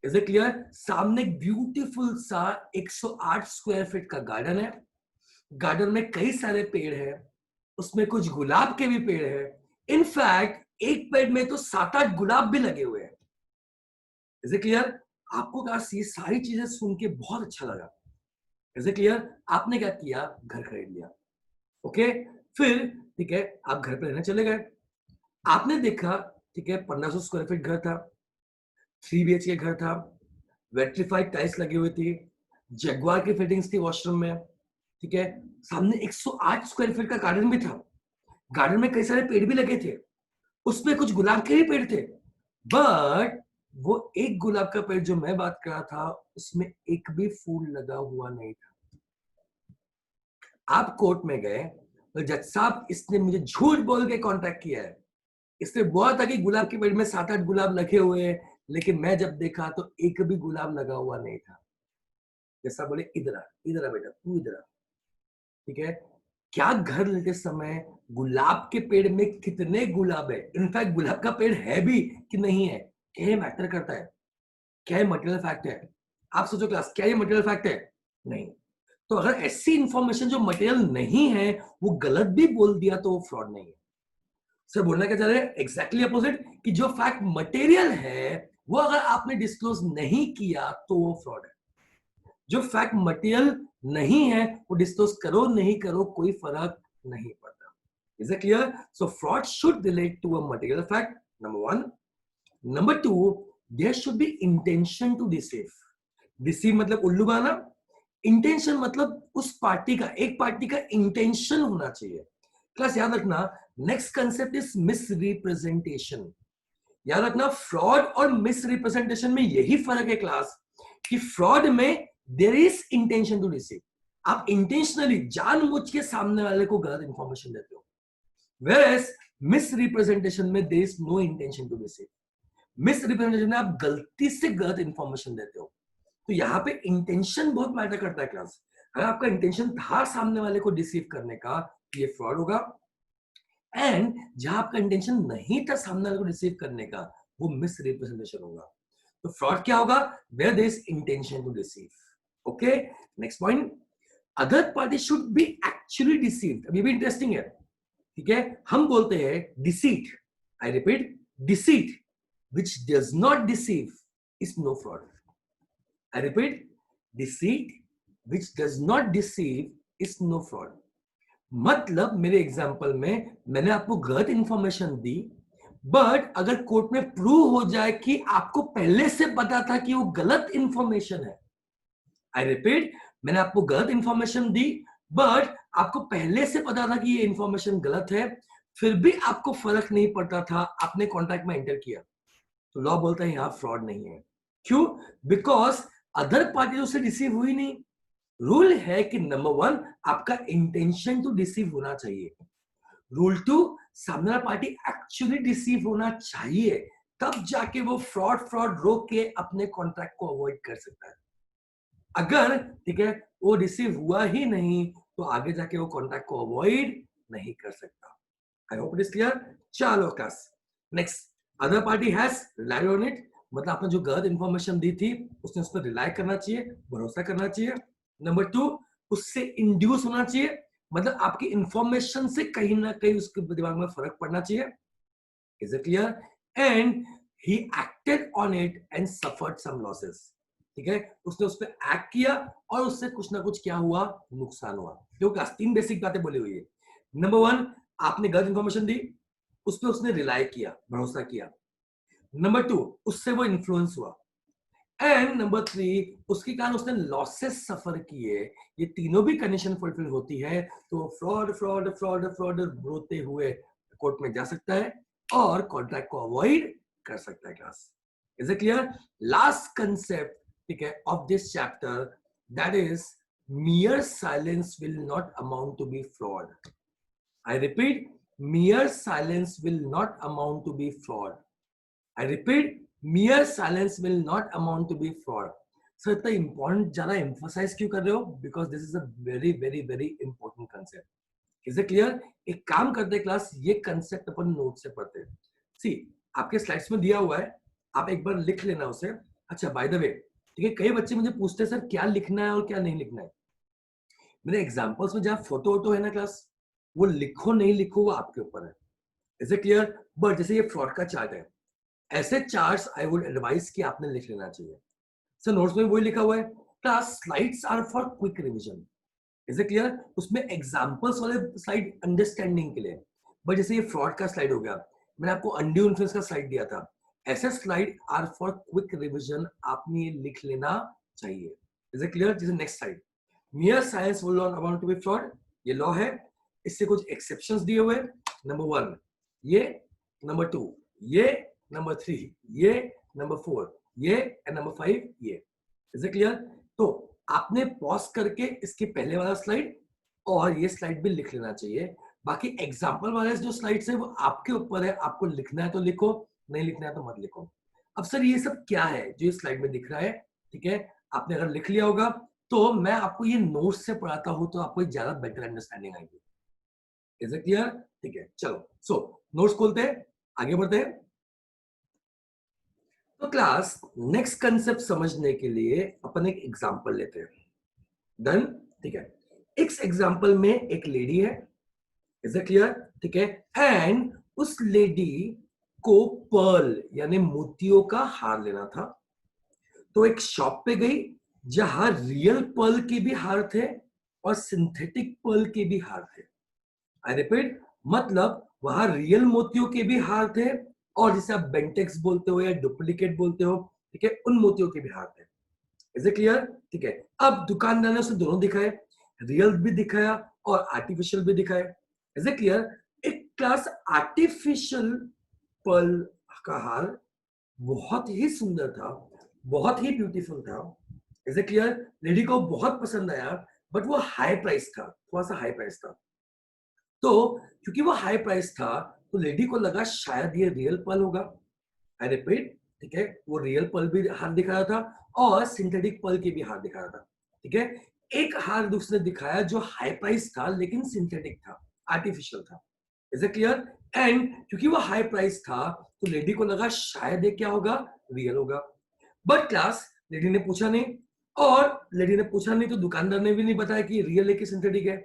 A: इज इट क्लियर? सामने एक ब्यूटीफुल सा 108 स्क्वायर फीट का गार्डन है, गार्डन में कई सारे पेड़ हैं, उसमें कुछ गुलाब के भी पेड़ हैं, इनफैक्ट एक पेड़ में तो 7-8 गुलाब भी लगे हुए हैं, इज इट क्लियर? आपको क्या ये सारी चीजें सुन के बहुत अच्छा लगा, इज इट क्लियर? आपने क्या किया, घर खरीद लिया, ओके, फिर ठीक है, आप घर पे रहने चले गए, आपने देखा, ठीक है, 1500 स्क्वायर फीट घर था, 3 BHK घर था, वेट्रिफाइड टाइल्स लगी हुई थी, जगुआर की फिटिंग्स थी वॉशरूम में, ठीक है, सामने 108 स्क्वायर फीट का गार्डन भी था, गार्डन में कई सारे पेड़ भी लगे थे, उसमें कुछ गुलाब के भी पेड़ थे, बट वो एक गुलाब का पेड़ जो मैं बात कर रहा था उसमें एक भी फूल लगा हुआ नहीं था। आप कोर्ट में गए तो जज साहब इसने मुझे झूठ बोल के कॉन्ट्रैक्ट किया है, इसने बोला था कि गुलाब के पेड़ में 7-8 गुलाब लगे हुए हैं, लेकिन मैं जब देखा तो एक भी गुलाब लगा हुआ नहीं था। जैसा बोले इधर आ, इधर आ बेटा, तू इधर आ, ठीक है, क्या घर लेते समय गुलाब के पेड़ में कितने गुलाब है, इनफैक्ट गुलाब का पेड़ है भी कि नहीं है, क्या ये मैटर करता है? क्या ये मटेरियल फैक्ट है? आप सोचो क्लास, क्या ये मटेरियल फैक्ट है? नहीं। तो अगर ऐसी इंफॉर्मेशन जो मटेरियल नहीं है वो गलत भी बोल दिया तो वो फ्रॉड नहीं है। सर बोलना क्या चाह रहे हैं? एग्जैक्टली अपोजिट, कि जो फैक्ट मटेरियल है वो अगर आपने डिस्क्लोज नहीं किया तो वो फ्रॉड है। जो फैक्ट मटेरियल नहीं है वो डिस्क्लोज करो नहीं करो कोई फर्क नहीं पड़ता। Is it clear? So fraud should relate to a material fact, number 1। Number 2, there should be intention to deceive. Deceive मतलब उल्लू बनाना, इंटेंशन मतलब उस पार्टी का, एक पार्टी का इंटेंशन होना चाहिए। क्लास याद रखना, next concept is miss representation. याद रखना, फ्रॉड और मिस रिप्रेजेंटेशन में यही फर्क है क्लास, कि फ्रॉड में there is intention to deceive, आप इंटेंशनली जानबूझ के सामने वाले को गलत इंफॉर्मेशन देते हो, whereas मिस रिप्रेजेंटेशन में there is no intention to deceive. Misrepresentation में आप गलती से गलत इंफॉर्मेशन देते हो, तो यहाँ पे इंटेंशन बहुत मैटर करता है क्लास। अगर आपका इंटेंशन था सामने वाले को डिसीव करने का, ये फ्रॉड होगा, एंड जहां आपका इंटेंशन नहीं था सामने वाले को डिसीव करने का, वो मिस रिप्रेजेंटेशन होगा। तो फ्रॉड क्या होगा? Where there is intention to deceive. Okay, next point, other party should be actually deceived. अब ये भी इंटरेस्टिंग है, ठीक है, हम बोलते हैं deceit, I repeat, deceit which does not deceive is no fraud. I repeat, deceit which does not deceive is no fraud. मतलब मेरे एग्जांपल में मैंने आपको गलत इंफॉर्मेशन दी, बट अगर कोर्ट में प्रूव हो जाए कि आपको पहले से पता था कि वो गलत इंफॉर्मेशन है, आई रिपीट, मैंने आपको गलत इंफॉर्मेशन दी, बट आपको पहले से पता था कि ये इंफॉर्मेशन गलत है, फिर भी आपको फर्क नहीं पड़ता था, आपने कॉन्ट्रैक्ट में एंटर किया, तो लॉ बोलता है यहां फ्रॉड नहीं है। क्यों? बिकॉज अदर पार्टी उससे डिसीव हुई नहीं। रूल है कि नंबर 1 आपका इंटेंशन टू डिसीव होना चाहिए, रूल 2 सामने वाला पार्टी एक्चुअली डिसीव होना चाहिए, तब जाके वो फ्रॉड रोक के अपने कॉन्ट्रैक्ट को अवॉइड कर सकता है। अगर ठीक है वो रिसीव हुआ ही नहीं तो आगे जाके वो कॉन्ट्रैक्ट को अवॉइड नहीं कर सकता। I hope it is clear. चलो class, next, other party has relied on it, मतलब आपने जो गलत इंफॉर्मेशन दी थी उसने उस पर रिलाई करना चाहिए, भरोसा करना चाहिए। नंबर 2, उससे इंड्यूस होना चाहिए, मतलब आपकी इंफॉर्मेशन से कहीं ना कहीं उसके दिमाग में फर्क पड़ना चाहिए. Is it clear? And he acted on it and suffered some losses. ठीक है, उसने उस पर एक्ट किया और उससे कुछ ना कुछ क्या हुआ, नुकसान हुआ. क्योंकि 3 बेसिक बातें बोली हुई है. नंबर 1, आपने गलत इंफॉर्मेशन दी, उस पर उसने रिलाई किया, भरोसा किया. नंबर 2, उससे वो इन्फ्लुएंस हुआ. एंड नंबर 3, उसके कारण उसने लॉसेस सफर किए. ये तीनों भी कंडीशन फुलफिल होती है तो फ्रॉड फ्रॉड फ्रॉड फ्रॉड रोते हुए कोर्ट में जा सकता है और कॉन्ट्रैक्ट को अवॉइड कर सकता है. Class, is it clear? Last concept, ठीक है, of this chapter, that is mere silence will not amount to be fraud. I repeat, mere silence will not amount to be fraud. I repeat, mere silence will not amount to be fraud. So इतना important ज्यादा emphasize क्यों कर रहे हो? Because this is a very very very important concept. Is it clear? एक काम करते हैं क्लास, ये कंसेप्ट अपन नोट से पढ़ते हैं. सी, आपके स्लाइड्स में दिया हुआ है, आप एक बार लिख लेना उसे. अच्छा, बाय द वे, ठीक है, कई बच्चे मुझे पूछते हैं सर क्या लिखना है और क्या नहीं लिखना है. मेरे एग्जांपल्स में जहां फोटो वोटो है ना क्लास, वो लिखो नहीं लिखो वो आपके ऊपर है. Is it clear? बट जैसे ये फ्रॉड का चार्ट है, ऐसे चार्ट्स आई वुड एडवाइस कि आपने लिख लेना चाहिए. सर नोट्स में वही लिखा हुआ है, class slides are for quick revision. Is it clear? उसमें एग्जांपल्स वाले स्लाइड अंडरस्टैंडिंग के लिए. बट जैसे ये फ्रॉड का स्लाइड हो गया, मैंने आपको अनड्यू इन्फ्लुएंस का स्लाइड दिया था, ऐसे slide are for quick revision, आपने ये लिख लेना चाहिए. Is it clear? जैसे next slide, mere science will not amount to be fraud, ये लॉ है. इससे कुछ एक्सेप्शंस दिए हुए, नंबर 1 ये, नंबर 2 ये, नंबर 3 ये, नंबर 4 ये एंड नंबर 5 ये. Is it clear? तो आपने पॉज करके इसके पहले वाला स्लाइड और ये स्लाइड भी लिख लेना चाहिए. बाकी एग्जांपल वाले जो स्लाइड्स है वो आपके ऊपर है, आपको लिखना है तो लिखो, नहीं लिखना है तो मत लिखो. अब सर ये सब क्या है जो इस स्लाइड में दिख रहा है? ठीक है, आपने अगर लिख लिया होगा तो मैं आपको ये नोट्स से पढ़ाता हूं तो आपको ज्यादा बेटर अंडरस्टैंडिंग आएगी. Is it clear? ठीक है, चलो सो नोट्स खोलते हैं, आगे बढ़ते हैं. तो क्लास, नेक्स्ट कंसेप्ट समझने के लिए अपन एक एग्जांपल लेते हैं. डन? ठीक है, इस एग्जांपल में एक लेडी है. Is it clear? ठीक है, एंड उस लेडी को पर्ल यानी मोतियों का हार लेना था. तो एक शॉप पे गई जहां रियल पर्ल के भी हार थे और सिंथेटिक पर्ल के भी हार थे. आई रिपीट, मतलब वहां रियल मोतियों के भी हार थे और जिसे आप बेंटेक्स बोलते हो या डुप्लीकेट बोलते हो, ठीक है, उन मोतियों के भी हार थे. Is it clear? ठीक है, अब दुकानदार ने उसे दोनों दिखाए, रियल भी दिखाया और आर्टिफिशियल भी दिखाया. Is it clear? एक क्लास आर्टिफिशियल पर्ल का हार बहुत ही सुंदर था, बहुत ही ब्यूटीफुल था. Is it clear? लेडी को बहुत पसंद आया, बट वो हाई प्राइस था, थोड़ा सा हाई प्राइस था. तो क्योंकि वो हाई प्राइस था तो लेडी को लगा शायद ये रियल पर्ल होगा. आई रिपीट, ठीक है, वो रियल पर्ल भी हार दिखा रहा था और सिंथेटिक पर्ल के भी हार दिखा रहा था. ठीक है, एक हार उसने दिखाया जो हाई प्राइस था लेकिन सिंथेटिक था, आर्टिफिशियल था. Is it clear? एंड क्योंकि वो हाई प्राइस था तो लेडी को लगा शायद ये क्या होगा, रियल होगा. बट क्लास, लेडी ने पूछा नहीं, और लेडी ने पूछा नहीं तो दुकानदार ने भी नहीं बताया कि रियल है कि सिंथेटिक है.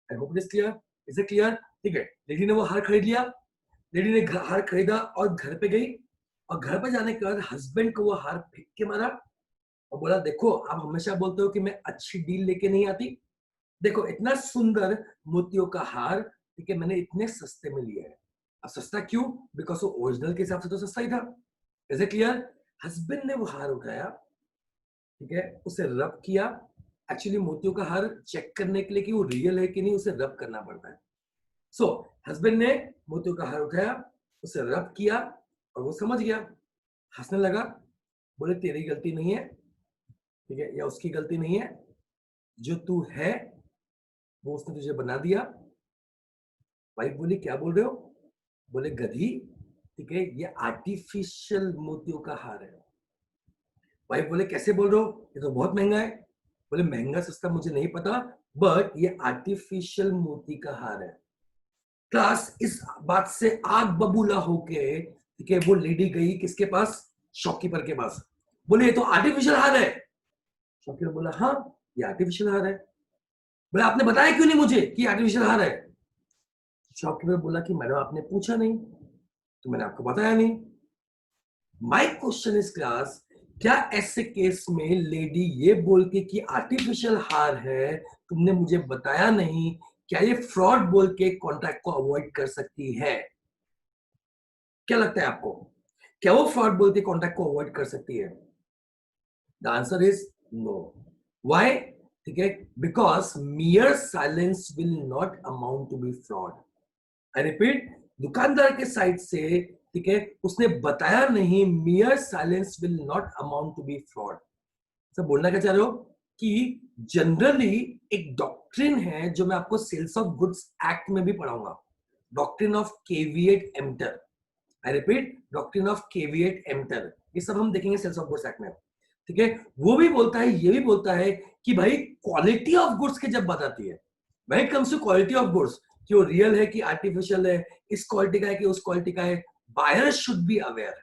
A: I hope it is clear. Is it clear? ठीक है, लेडी ने वो हार खरीद लिया. लेडी ने हार खरीदा और घर पे गई, और घर पे जाने के बाद हस्बैंड को वो हार फेंक के मारा और बोला, देखो आप हमेशा बोलते हो कि मैं अच्छी डील लेके नहीं आती, देखो इतना सुंदर मोतियों का हार, ठीक है, मैंने इतने सस्ते में लिया है. अब सस्ता क्यों? बिकॉज वो ओरिजिनल के हिसाब से तो सस्ता ही था. Is it clear? हस्बैंड ने वो हार उठाया, ठीक है, उसे रब किया. एक्चुअली मोतियों का हार चेक करने के लिए कि वो रियल है कि नहीं, उसे रब करना पड़ता है. सो हस्बैंड ने मोतियों का हार उठाया, उसे रब किया और वो समझ गया, हंसने लगा, बोले तेरी गलती नहीं है, ठीक है, या उसकी गलती नहीं है, जो तू है वो उसने तुझे बना दिया. वाइफ बोली क्या बोल रहे हो? बोले गधी, ठीक है, ये आर्टिफिशियल मोतियों का हार है. वाइफ बोले कैसे बोल रहे हो, ये तो बहुत महंगा है. बोले महंगा सस्ता मुझे नहीं पता, बट ये आर्टिफिशियल मोती का हार है. क्लास, इस बात से आग बबूला होके, ठीक है, वो लेडी गई किसके पास? शॉपकीपर के पास. बोले ये तो आर्टिफिशियल हार है. शॉपकीपर बोला हाँ ये आर्टिफिशियल हार है. बोले आपने बताया क्यों नहीं मुझे कि आर्टिफिशियल हार है? शॉपकीपर बोला कि मैडम आपने पूछा नहीं, तो मैंने आपको बताया नहीं। माय क्वेश्चन इज क्लास, क्या ऐसे केस में लेडी ये बोल के कि आर्टिफिशियल हार है, तुमने मुझे बताया नहीं, क्या ये फ्रॉड बोल के कॉन्ट्रैक्ट को अवॉइड कर सकती है? क्या लगता है आपको? क्या वो फ्रॉड बोल के कॉन्ट्रैक्ट को अवॉइड कर सकती है? The answer is no. Why? ठीक है, because mere silence will not amount to be fraud. I repeat, दुकानदार के साइड से, ठीक है, उसने बताया नहीं, mere silence will not amount to be fraud. सब बोलना क्या चाह रहे हो कि जनरली एक डॉक्ट्रिन है जो मैं आपको सेल्स ऑफ गुड्स एक्ट में भी पढ़ाऊंगा, doctrine of caveat emptor. I repeat, doctrine of caveat emptor, ये सब हम देखेंगे सेल्स ऑफ गुड्स एक्ट में। ठीक है, वो भी बोलता है, ये भी बोलता है कि भाई क्वालिटी ऑफ गुड्स की जब बात आती है, when it comes to quality of goods, कि वो रियल है कि आर्टिफिशियल है, इस क्वालिटी का है कि उस क्वालिटी का है, buyer should be aware.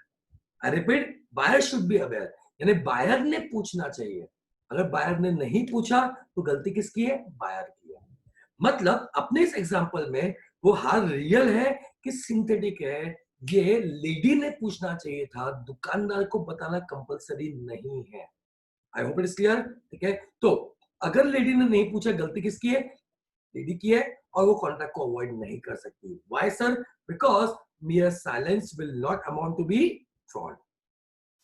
A: I repeat, buyer should be aware, यानी बायर ने पूछना चाहिए। अगर बायर ने नहीं पूछा तो गलती किसकी है? बायर की है। मतलब अपने इस एग्जांपल में वो हार रियल है कि सिंथेटिक है, ये लेडी ने पूछना चाहिए था, दुकानदार को बताना कंपलसरी नहीं है। I hope it is clear. ठीक है, तो अगर लेडी ने नहीं पूछा, गलती किसकी है? लेडी की है, और वो कॉन्ट्रैक्ट को अवॉइड नहीं कर सकती। Why sir? Because mere silence will not amount to be fraud.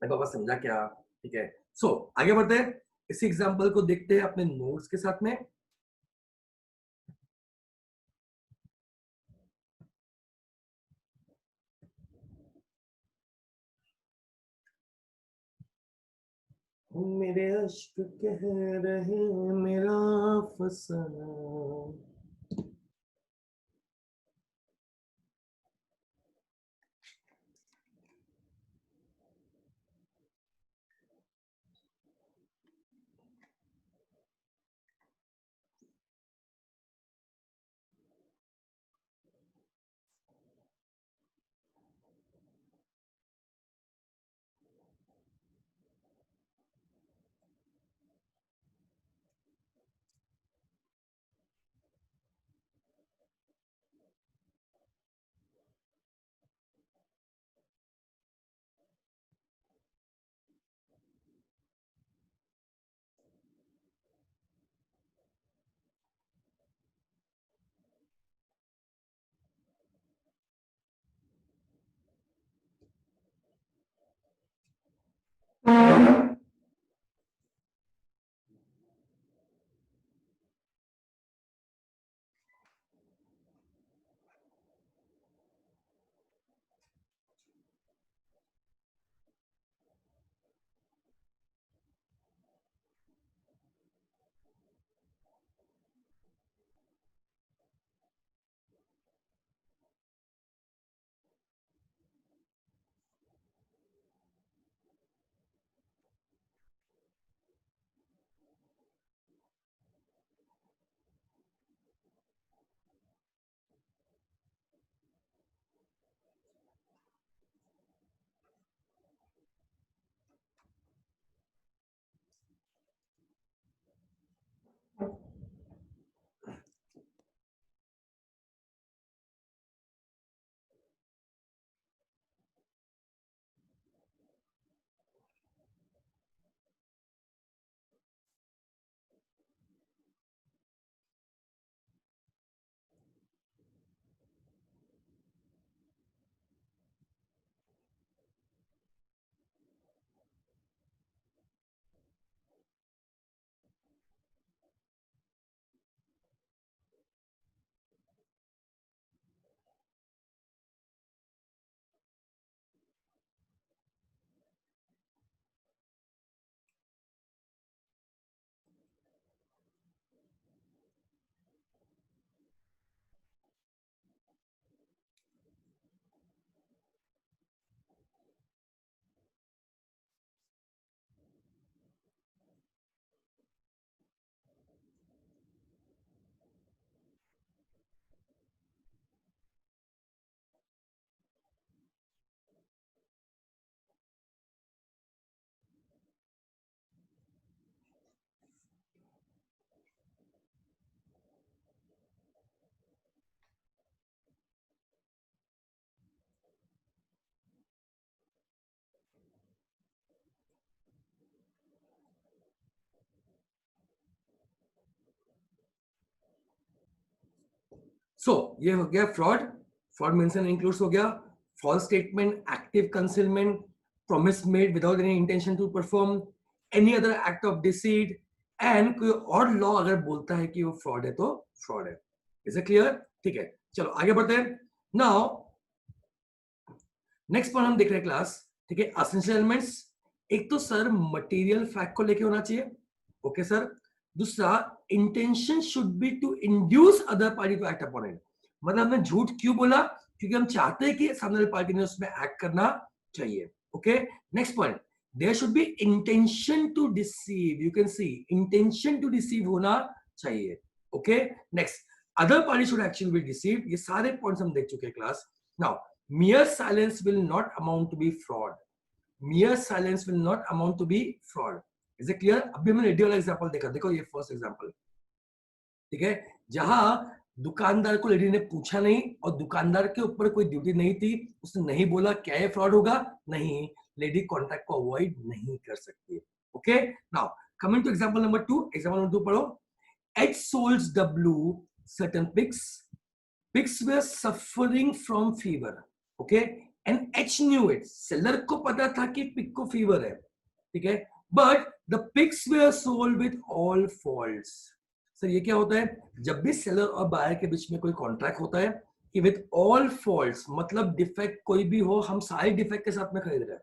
A: पापा समझा क्या? ठीक है, सो आगे बढ़ते हैं, इसी एग्जांपल को देखते हैं अपने नोट्स के साथ में। मेरे अश्क कह रहे मेरा फसाना। सो ये हो गया fraud. Fraud means and includes हो गया false statement, active concealment, promise made without any intention to perform, any other act of deceit, and कोई और लॉ अगर बोलता है कि वो फ्रॉड है तो फ्रॉड है. Is it clear? ठीक है, चलो आगे बढ़ते हैं. नाउ नेक्स्ट पॉइंट हम देख रहे हैं क्लास. ठीक है, एसेंशियल एलिमेंट्स. एक तो सर मटेरियल फैक्ट को लेके होना चाहिए. Okay sir. दूसरा, intention should be to induce other party to act upon it. मतलब हमने झूठ क्यों बोला? क्योंकि हम चाहते हैं कि सामने वाली पार्टी ने उसमें एक्ट करना चाहिए. Okay, next point, there should be intention to deceive. You can see intention to deceive होना चाहिए. Okay, next, other party should actually be deceived. ये सारे पॉइंट्स हम देख चुके हैं class. Now mere silence will not amount to be fraud. Mere silence will not amount to be fraud. Is it clear? अभी हमने रेडियो वाला एग्जांपल देखा. देखो ये फर्स्ट एग्जांपल. ठीक है, जहां दुकानदार को लेडी ने पूछा नहीं और दुकानदार के ऊपर कोई ड्यूटी नहीं थी, उसने नहीं बोला. क्या ये फ्रॉड होगा? नहीं, लेडी कॉन्ट्रैक्ट को अवॉइड नहीं कर सकती. Okay, now coming two example number 2. Example number 2 पढ़ो. H sold W certain pigs. Pigs were suffering from fever. Okay, and H knew it. Seller को पता था कि पिग को फीवर है. ठीक है, but the pigs were sold with all faults. Sir ये क्या होता है? जब भी सेलर और बायर के बीच में कोई कॉन्ट्रैक्ट होता है कि विद ऑल फॉल्ट्स, मतलब डिफेक्ट कोई भी हो, हम सारे डिफेक्ट के साथ में खरीद रहे हैं.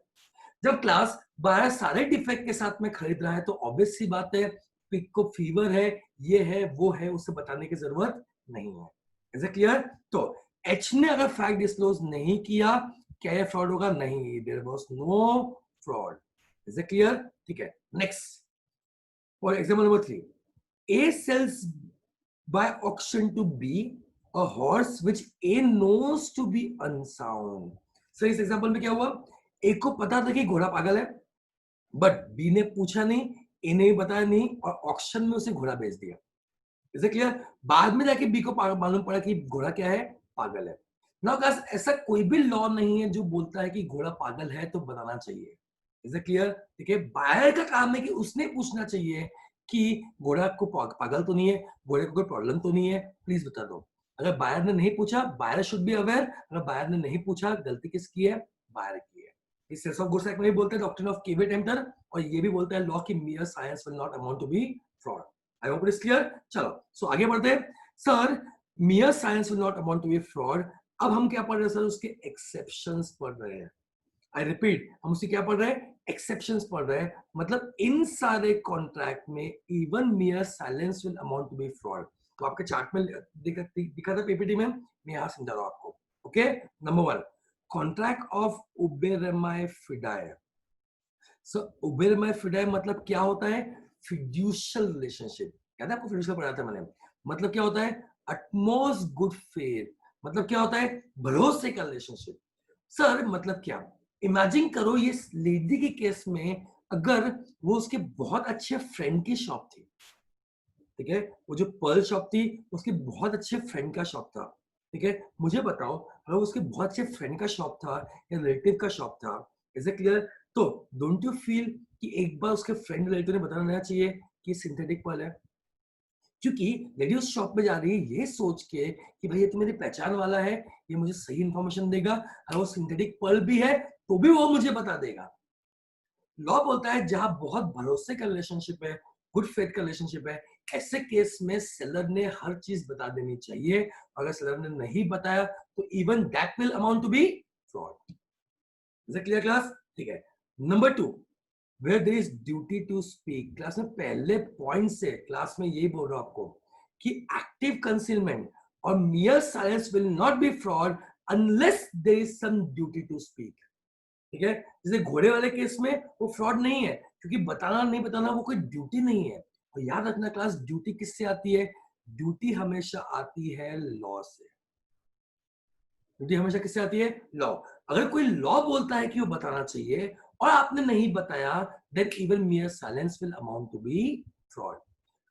A: जब क्लास बायर सारे डिफेक्ट के साथ में खरीद रहा है तो ऑब्वियस सी बात है पिग को फीवर है, ये है, वो है, उसे बताने की जरूरत नहीं है. Is it clear? तो एच ने अगर फैक्ट डिस्क्लोज नहीं किया, क्या ये फ्रॉड होगा? नहीं, there was no fraud. Is it clear? ठीक है, next for example number 3. A sells by auction to B a horse which A knows to be unsound. So इस एग्जांपल में क्या हुआ? A को पता था कि घोड़ा पागल है, बट B ने पूछा नहीं, A ने बताया नहीं और ऑक्शन में उसे घोड़ा बेच दिया. Is it clear? बाद में जाके B को मालूम पड़ा कि घोड़ा क्या है? पागल है. नाउ गाइस, ऐसा कोई भी लॉ नहीं है जो बोलता है कि घोड़ा पागल है तो बताना चाहिए. Is it clear? ठीक है, बायर का काम है कि उसने पूछना चाहिए कि घोड़ा को पागल तो नहीं है, घोड़े को कोई प्रॉब्लम तो नहीं है, प्लीज बता दो. अगर बायर ने नहीं पूछा, बायर शुड बी अवेयर. अगर बायर ने नहीं पूछा, गलती किसकी है? बायर की है. इस सेल्स ऑफ गुड्स एक्ट में भी बोलते हैं डॉक्ट्रिन ऑफ केविट एम्प्टर, और ये भी बोलता है लॉ की mere science will not amount to be fraud. I hope it is clear. चलो, सो आगे बढ़ते हैं. Sir mere science will not amount to be fraud. अब हम क्या पढ़ रहे हैं सर? उसके एक्सेप्शंस पढ़ रहे हैं. आई रिपीट, हम उससे क्या पढ़ रहे हैं? एक्सेप्शंस पढ़ रहे हैं. मतलब इन सारे कॉन्ट्रैक्ट में even mere silence will amount to be fraud. तो आपके चार्ट में दिखा था पीपीटी में, मैं यहां समझा रहा हूं आपको. Okay, number 1, contract of uberrimae fidei. So uberrimae fidei मतलब क्या होता है? Fiduciary relationship. याद है आपको? फिड्यूशियल पढ़ा था मैंने. मतलब क्या होता है? Utmost good faith. मतलब क्या होता है? भरोसे का रिलेशनशिप. सर मतलब क्या? इमेजिन करो ये लेडी के केस में अगर वो उसके बहुत अच्छे फ्रेंड की शॉप थी. ठीक है, वो जो पर्ल शॉप थी उसके बहुत अच्छे फ्रेंड का शॉप था. ठीक है, मुझे बताओ अगर उसके बहुत अच्छे फ्रेंड का शॉप था या रिलेटिव का शॉप था, इज इट क्लियर? तो डोंट यू फील कि एक बार उसके फ्रेंड रिलेटिव ने बताना चाहिए कि सिंथेटिक पर्ल है? क्योंकि लेडी उस शॉप में जा रही है ये सोच के कि भाई ये तो मेरी पहचान वाला है, ये मुझे सही इंफॉर्मेशन देगा, अगर वो सिंथेटिक पर्ल भी है तो भी वो मुझे बता देगा. लॉ बोलता है जहां बहुत भरोसे का रिलेशनशिप है, गुड फेथ का रिलेशनशिप है, ऐसे केस में सेलर ने हर चीज बता देनी चाहिए. अगर सेलर ने नहीं बताया तो even that will amount to be fraud. Is it clear class? ठीक है, number 2, where there is duty to speak. Class में पहले पॉइंट से क्लास में यही बोल रहा हूं आपको कि एक्टिव कंसीलमेंट और mere silence will not be fraud unless there is some duty to speak. ठीक है, जैसे घोड़े वाले केस में वो फ्रॉड नहीं है क्योंकि बताना नहीं बताना वो कोई ड्यूटी नहीं है. और याद रखना क्लास, ड्यूटी किससे आती है? ड्यूटी हमेशा आती है लॉ से. ड्यूटी हमेशा किससे आती है? लॉ. अगर कोई लॉ बोलता है कि वो बताना चाहिए और आपने नहीं बताया, then even mere silence will amount to be fraud.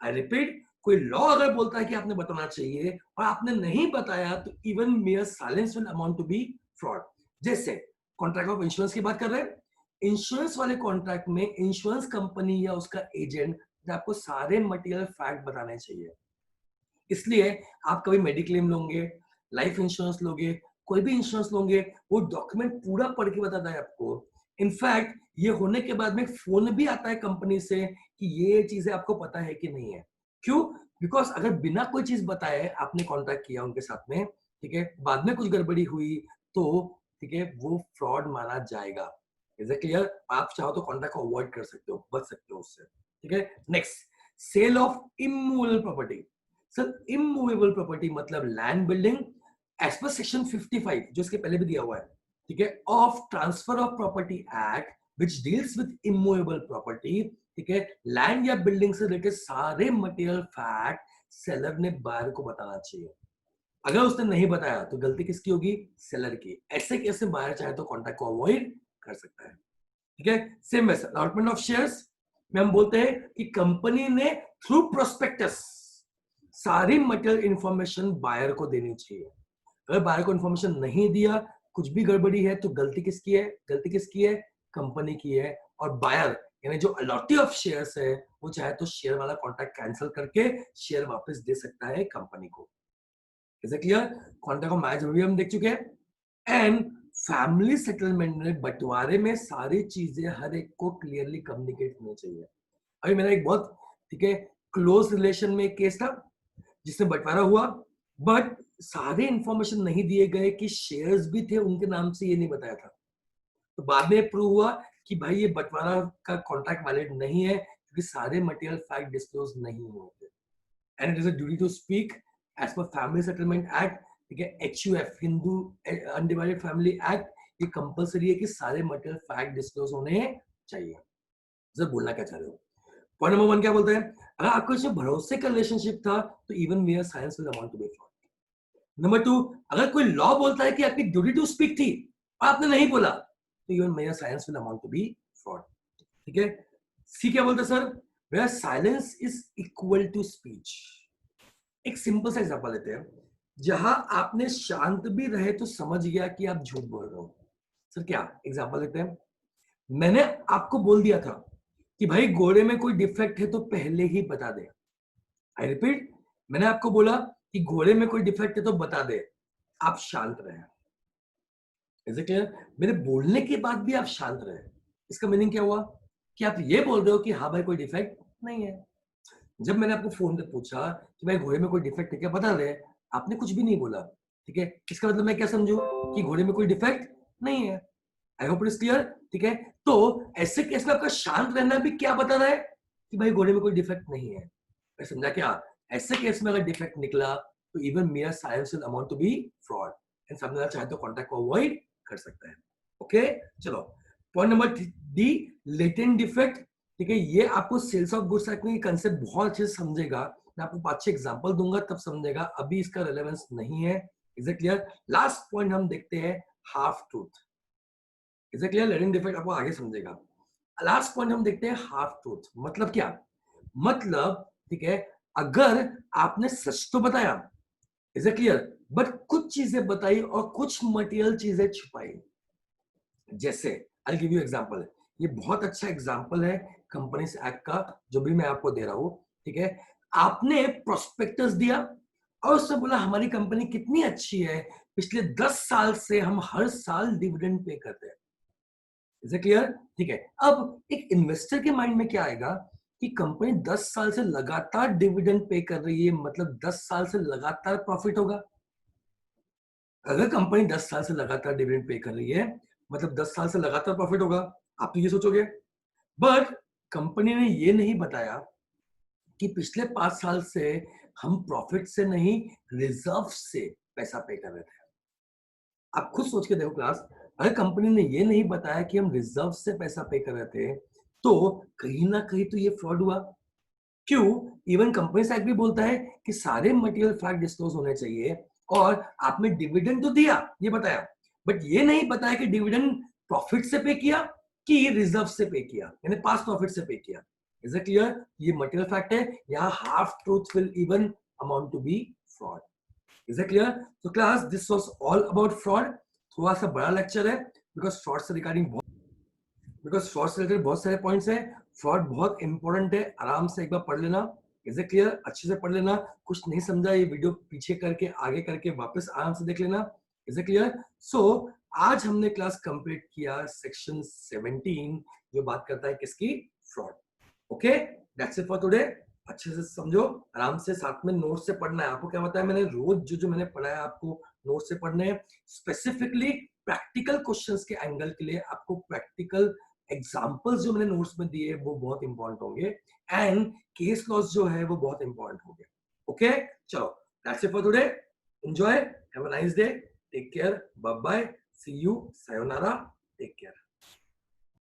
A: I repeat, कोई लॉ अगर बोलता है कि आपने बताना चाहिए और आपने नहीं बताया तो even mere silence will amount to be fraud. जैसे कॉन्ट्रैक्ट ऑफ इंश्योरेंस की बात कर रहे हैं. इंश्योरेंस वाले कॉन्ट्रैक्ट में इंश्योरेंस कंपनी या उसका एजेंट आपको सारे मटेरियल फैक्ट बताने चाहिए. इसलिए आप कभी मेडिक्लेम लोगे, लाइफ इंश्योरेंस लोगे, कोई भी इंश्योरेंस लोगे, वो डॉक्यूमेंट पूरा पढ़ के बताता है आपको। इनफैक्ट ये होने के बाद में फोन भी आता है कंपनी से कि ये चीजें आपको पता है कि नहीं है। क्यों? बिकॉज अगर बिना कोई चीज बताए आपने कॉन्ट्रैक्ट किया उनके साथ में, ठीक है, बाद में कुछ गड़बड़ी हुई तो, ठीक है, वो फ्रॉड माना जाएगा। Is it clear? आप चाहो तो कॉन्ट्रैक्ट को अवॉइड कर सकते हो, बच सकते हो उससे। ठीक है, next, sale of immovable property. Sir immovable property मतलब land, building, as per section 55 जो इसके पहले भी दिया हुआ है, ठीक है, of transfer of property act which deals with immovable property. ठीक है, लैंड या बिल्डिंग से रिलेटेड सारे मटेरियल फैक्ट सेलर ने बायर को बताना चाहिए। अगर उसने नहीं बताया तो गलती किसकी होगी? सेलर की। ऐसे कैसे बायर चाहे तो कॉन्ट्रैक्ट को अवॉइड कर सकता है। ठीक है, सेम वैसे अलॉटमेंट ऑफ शेयर्स में हम बोलते हैं कि कंपनी ने थ्रू प्रोस्पेक्टस सारी मटेरियल इंफॉर्मेशन बायर को देनी चाहिए। अगर बायर को इंफॉर्मेशन नहीं दिया, कुछ भी गड़बड़ी है तो गलती किसकी है? गलती किसकी है? कंपनी की है। और बायर यानी जो अलॉटी ऑफ शेयर्स है, वो चाहे तो शेयर वाला कॉन्ट्रैक्ट कैंसिल करके शेयर वापस दे सकता है कंपनी को। Is it clear? Contract of marriage भी हम देख चुके हैं। एंड फैमिली सेटलमेंट में बंटवारे में सारी चीजें हर एक को क्लियरली कम्युनिकेट होनी चाहिए। अभी मेरा एक बहुत, ठीक है, क्लोज रिलेशन में एक केस था जिसमें बंटवारा हुआ, बट सारे इंफॉर्मेशन नहीं दिए गए कि शेयर्स भी थे उनके नाम से, ये नहीं बताया था। तो बाद में प्रूव हुआ कि भाई ये बंटवारा का कॉन्ट्रैक्ट वैलिड नहीं है क्योंकि सारे मटेरियल फैक्ट डिस्क्लोज नहीं हुए थे। And it is a duty to speak as per family settlement act. ठीक है, HUF Hindu undivided family act, ये कंपलसरी है कि सारे मटेरियल फैक्ट डिस्क्लोज होने चाहिए। सर बोलना क्या चाह रहे हो? पॉइंट नंबर 1 क्या बोलते हैं? अगर आपको इसमें भरोसे का रिलेशनशिप था तो even mere science will amount to be fraud. Number 2, अगर कोई लॉ बोलता है कि आपकी ड्यूटी टू स्पीक थी और आपने नहीं बोला तो even mere science will amount to be fraud. ठीक है, सी क्या बोलते हैं sir? Where silence is equal to speech. एक सिंपल सा एग्जांपल लेते हैं, जहां आपने शांत भी रहे तो समझ गया कि आप झूठ बोल रहे हो। सर क्या एग्जांपल लेते हैं? मैंने आपको बोल दिया था कि भाई घोड़े में कोई डिफेक्ट है तो पहले ही बता दे। आई रिपीट, मैंने आपको बोला कि घोड़े में कोई डिफेक्ट है तो बता दे, आप शांत रहे। Is it clear? मेरे बोलने के बाद भी आप शांत रहे, इसका मीनिंग क्या हुआ? कि आप ये बोल रहे हो कि हाँ भाई कोई डिफेक्ट नहीं है। जब मैंने आपको फोन पे पूछा कि भाई घोड़े में कोई डिफेक्ट है क्या, बता दे, आपने कुछ भी नहीं बोला। ठीक है, इसका मतलब मैं क्या समझू? कि घोड़े में कोई डिफेक्ट नहीं है। I hope it is clear. ठीक है, तो ऐसे केस में आपका शांत रहना भी क्या बता रहा है? कि भाई घोड़े में कोई डिफेक्ट नहीं है। मैं समझा क्या? ऐसे केस में अगर डिफेक्ट निकला तो even mere silence will amount to be fraud, and सामने वाला चाहे तो कॉन्ट्रैक्ट को अवॉइड कर सकता है। ओके, चलो point number D, latent defect. ठीक है, ये आपको सेल्स ऑफ गुड्स एक्ट में कंसेप्ट बहुत अच्छे से समझेगा। मैं आपको अच्छे एग्जांपल दूंगा तब समझेगा, अभी इसका रेलेवेंस नहीं है। Is it clear? Last point हम देखते हैं, half truth. Is it clear? Latent defect आपको आगे समझेगा। लास्ट पॉइंट हम देखते हैं, हाफ ट्रूथ मतलब क्या? मतलब, ठीक है, अगर आपने सच तो बताया, इज इट क्लियर, बट कुछ चीजें बताई और कुछ मटेरियल चीजें छुपाई। जैसे आई गिव यू एग्जांपल, ये बहुत अच्छा एग्जांपल है कंपनीज एक्ट का जो भी मैं आपको दे रहा हूं। ठीक है, आपने प्रोस्पेक्टस दिया और उससे बोला हमारी कंपनी कितनी अच्छी है, पिछले 10 साल से हम हर साल डिविडेंड पे करते हैं। Is it clear? ठीक है, अब एक इन्वेस्टर के माइंड में क्या आएगा कि कंपनी 10 साल से लगातार डिविडेंड पे कर रही है, मतलब 10 साल से लगातार प्रॉफिट होगा। अगर कंपनी 10 साल से लगातार डिविडेंड पे कर रही है मतलब 10 साल से लगातार प्रॉफिट होगा, आप तो ये सोचोगे। बट कंपनी ने ये नहीं बताया कि पिछले 5 साल से हम प्रॉफिट से नहीं, रिजर्व से पैसा पे कर रहे थे। आप खुद सोच के देखो क्लास, अगर कंपनी ने ये नहीं बताया कि हम रिजर्व से पैसा पे कर रहे थे तो कहीं ना कहीं तो ये फ्रॉड हुआ। क्यों? इवन कंपनी एक्ट भी बोलता है कि सारे मटेरियल फैक्ट डिस्क्लोज होने चाहिए, और आपने डिविडेंड तो दिया ये बताया, बट ये नहीं बताया कि डिविडेंड प्रॉफिट से पे किया कि रिजर्व से पे किया, यानी पास प्रॉफिट से पे किया। Is it clear? ये मटेरियल फैक्ट है, यहाँ half truth will even amount to be fraud. Is it clear? तो class this was all about fraud. थोड़ा सा बड़ा लेक्चर है बिकॉज फ्रॉड से रिगार्डिंग बहुत सारे पॉइंट्स है। फ्रॉड बहुत इंपॉर्टेंट है, आराम से एक बार पढ़ लेना। Is it clear? अच्छे से पढ़ लेना, कुछ नहीं समझा ये वीडियो पीछे करके आगे करके वापस आराम से देख लेना। Is it clear? सो आज हमने क्लास कंप्लीट किया सेक्शन 17 जो बात करता है किसकी? Fraud. Okay, that's it for today. अच्छे से समझो, आराम से, साथ में नोट से पढ़ना है। आपको क्या बताया मैंने, रोज जो जो मैंने पढ़ाया आपको नोट से पढ़ने हैं। स्पेसिफिकली प्रैक्टिकल क्वेश्चंस के एंगल के लिए आपको प्रैक्टिकल एग्जांपल्स जो मैंने नोट्स में दिए वो बहुत इंपॉर्टेंट होंगे, एंड केस लॉस जो है वो बहुत इंपॉर्टेंट होंगे। ओके, चलो, that's it for today. Enjoy, have a nice day, take care, bye bye, see you, sayonara, take care.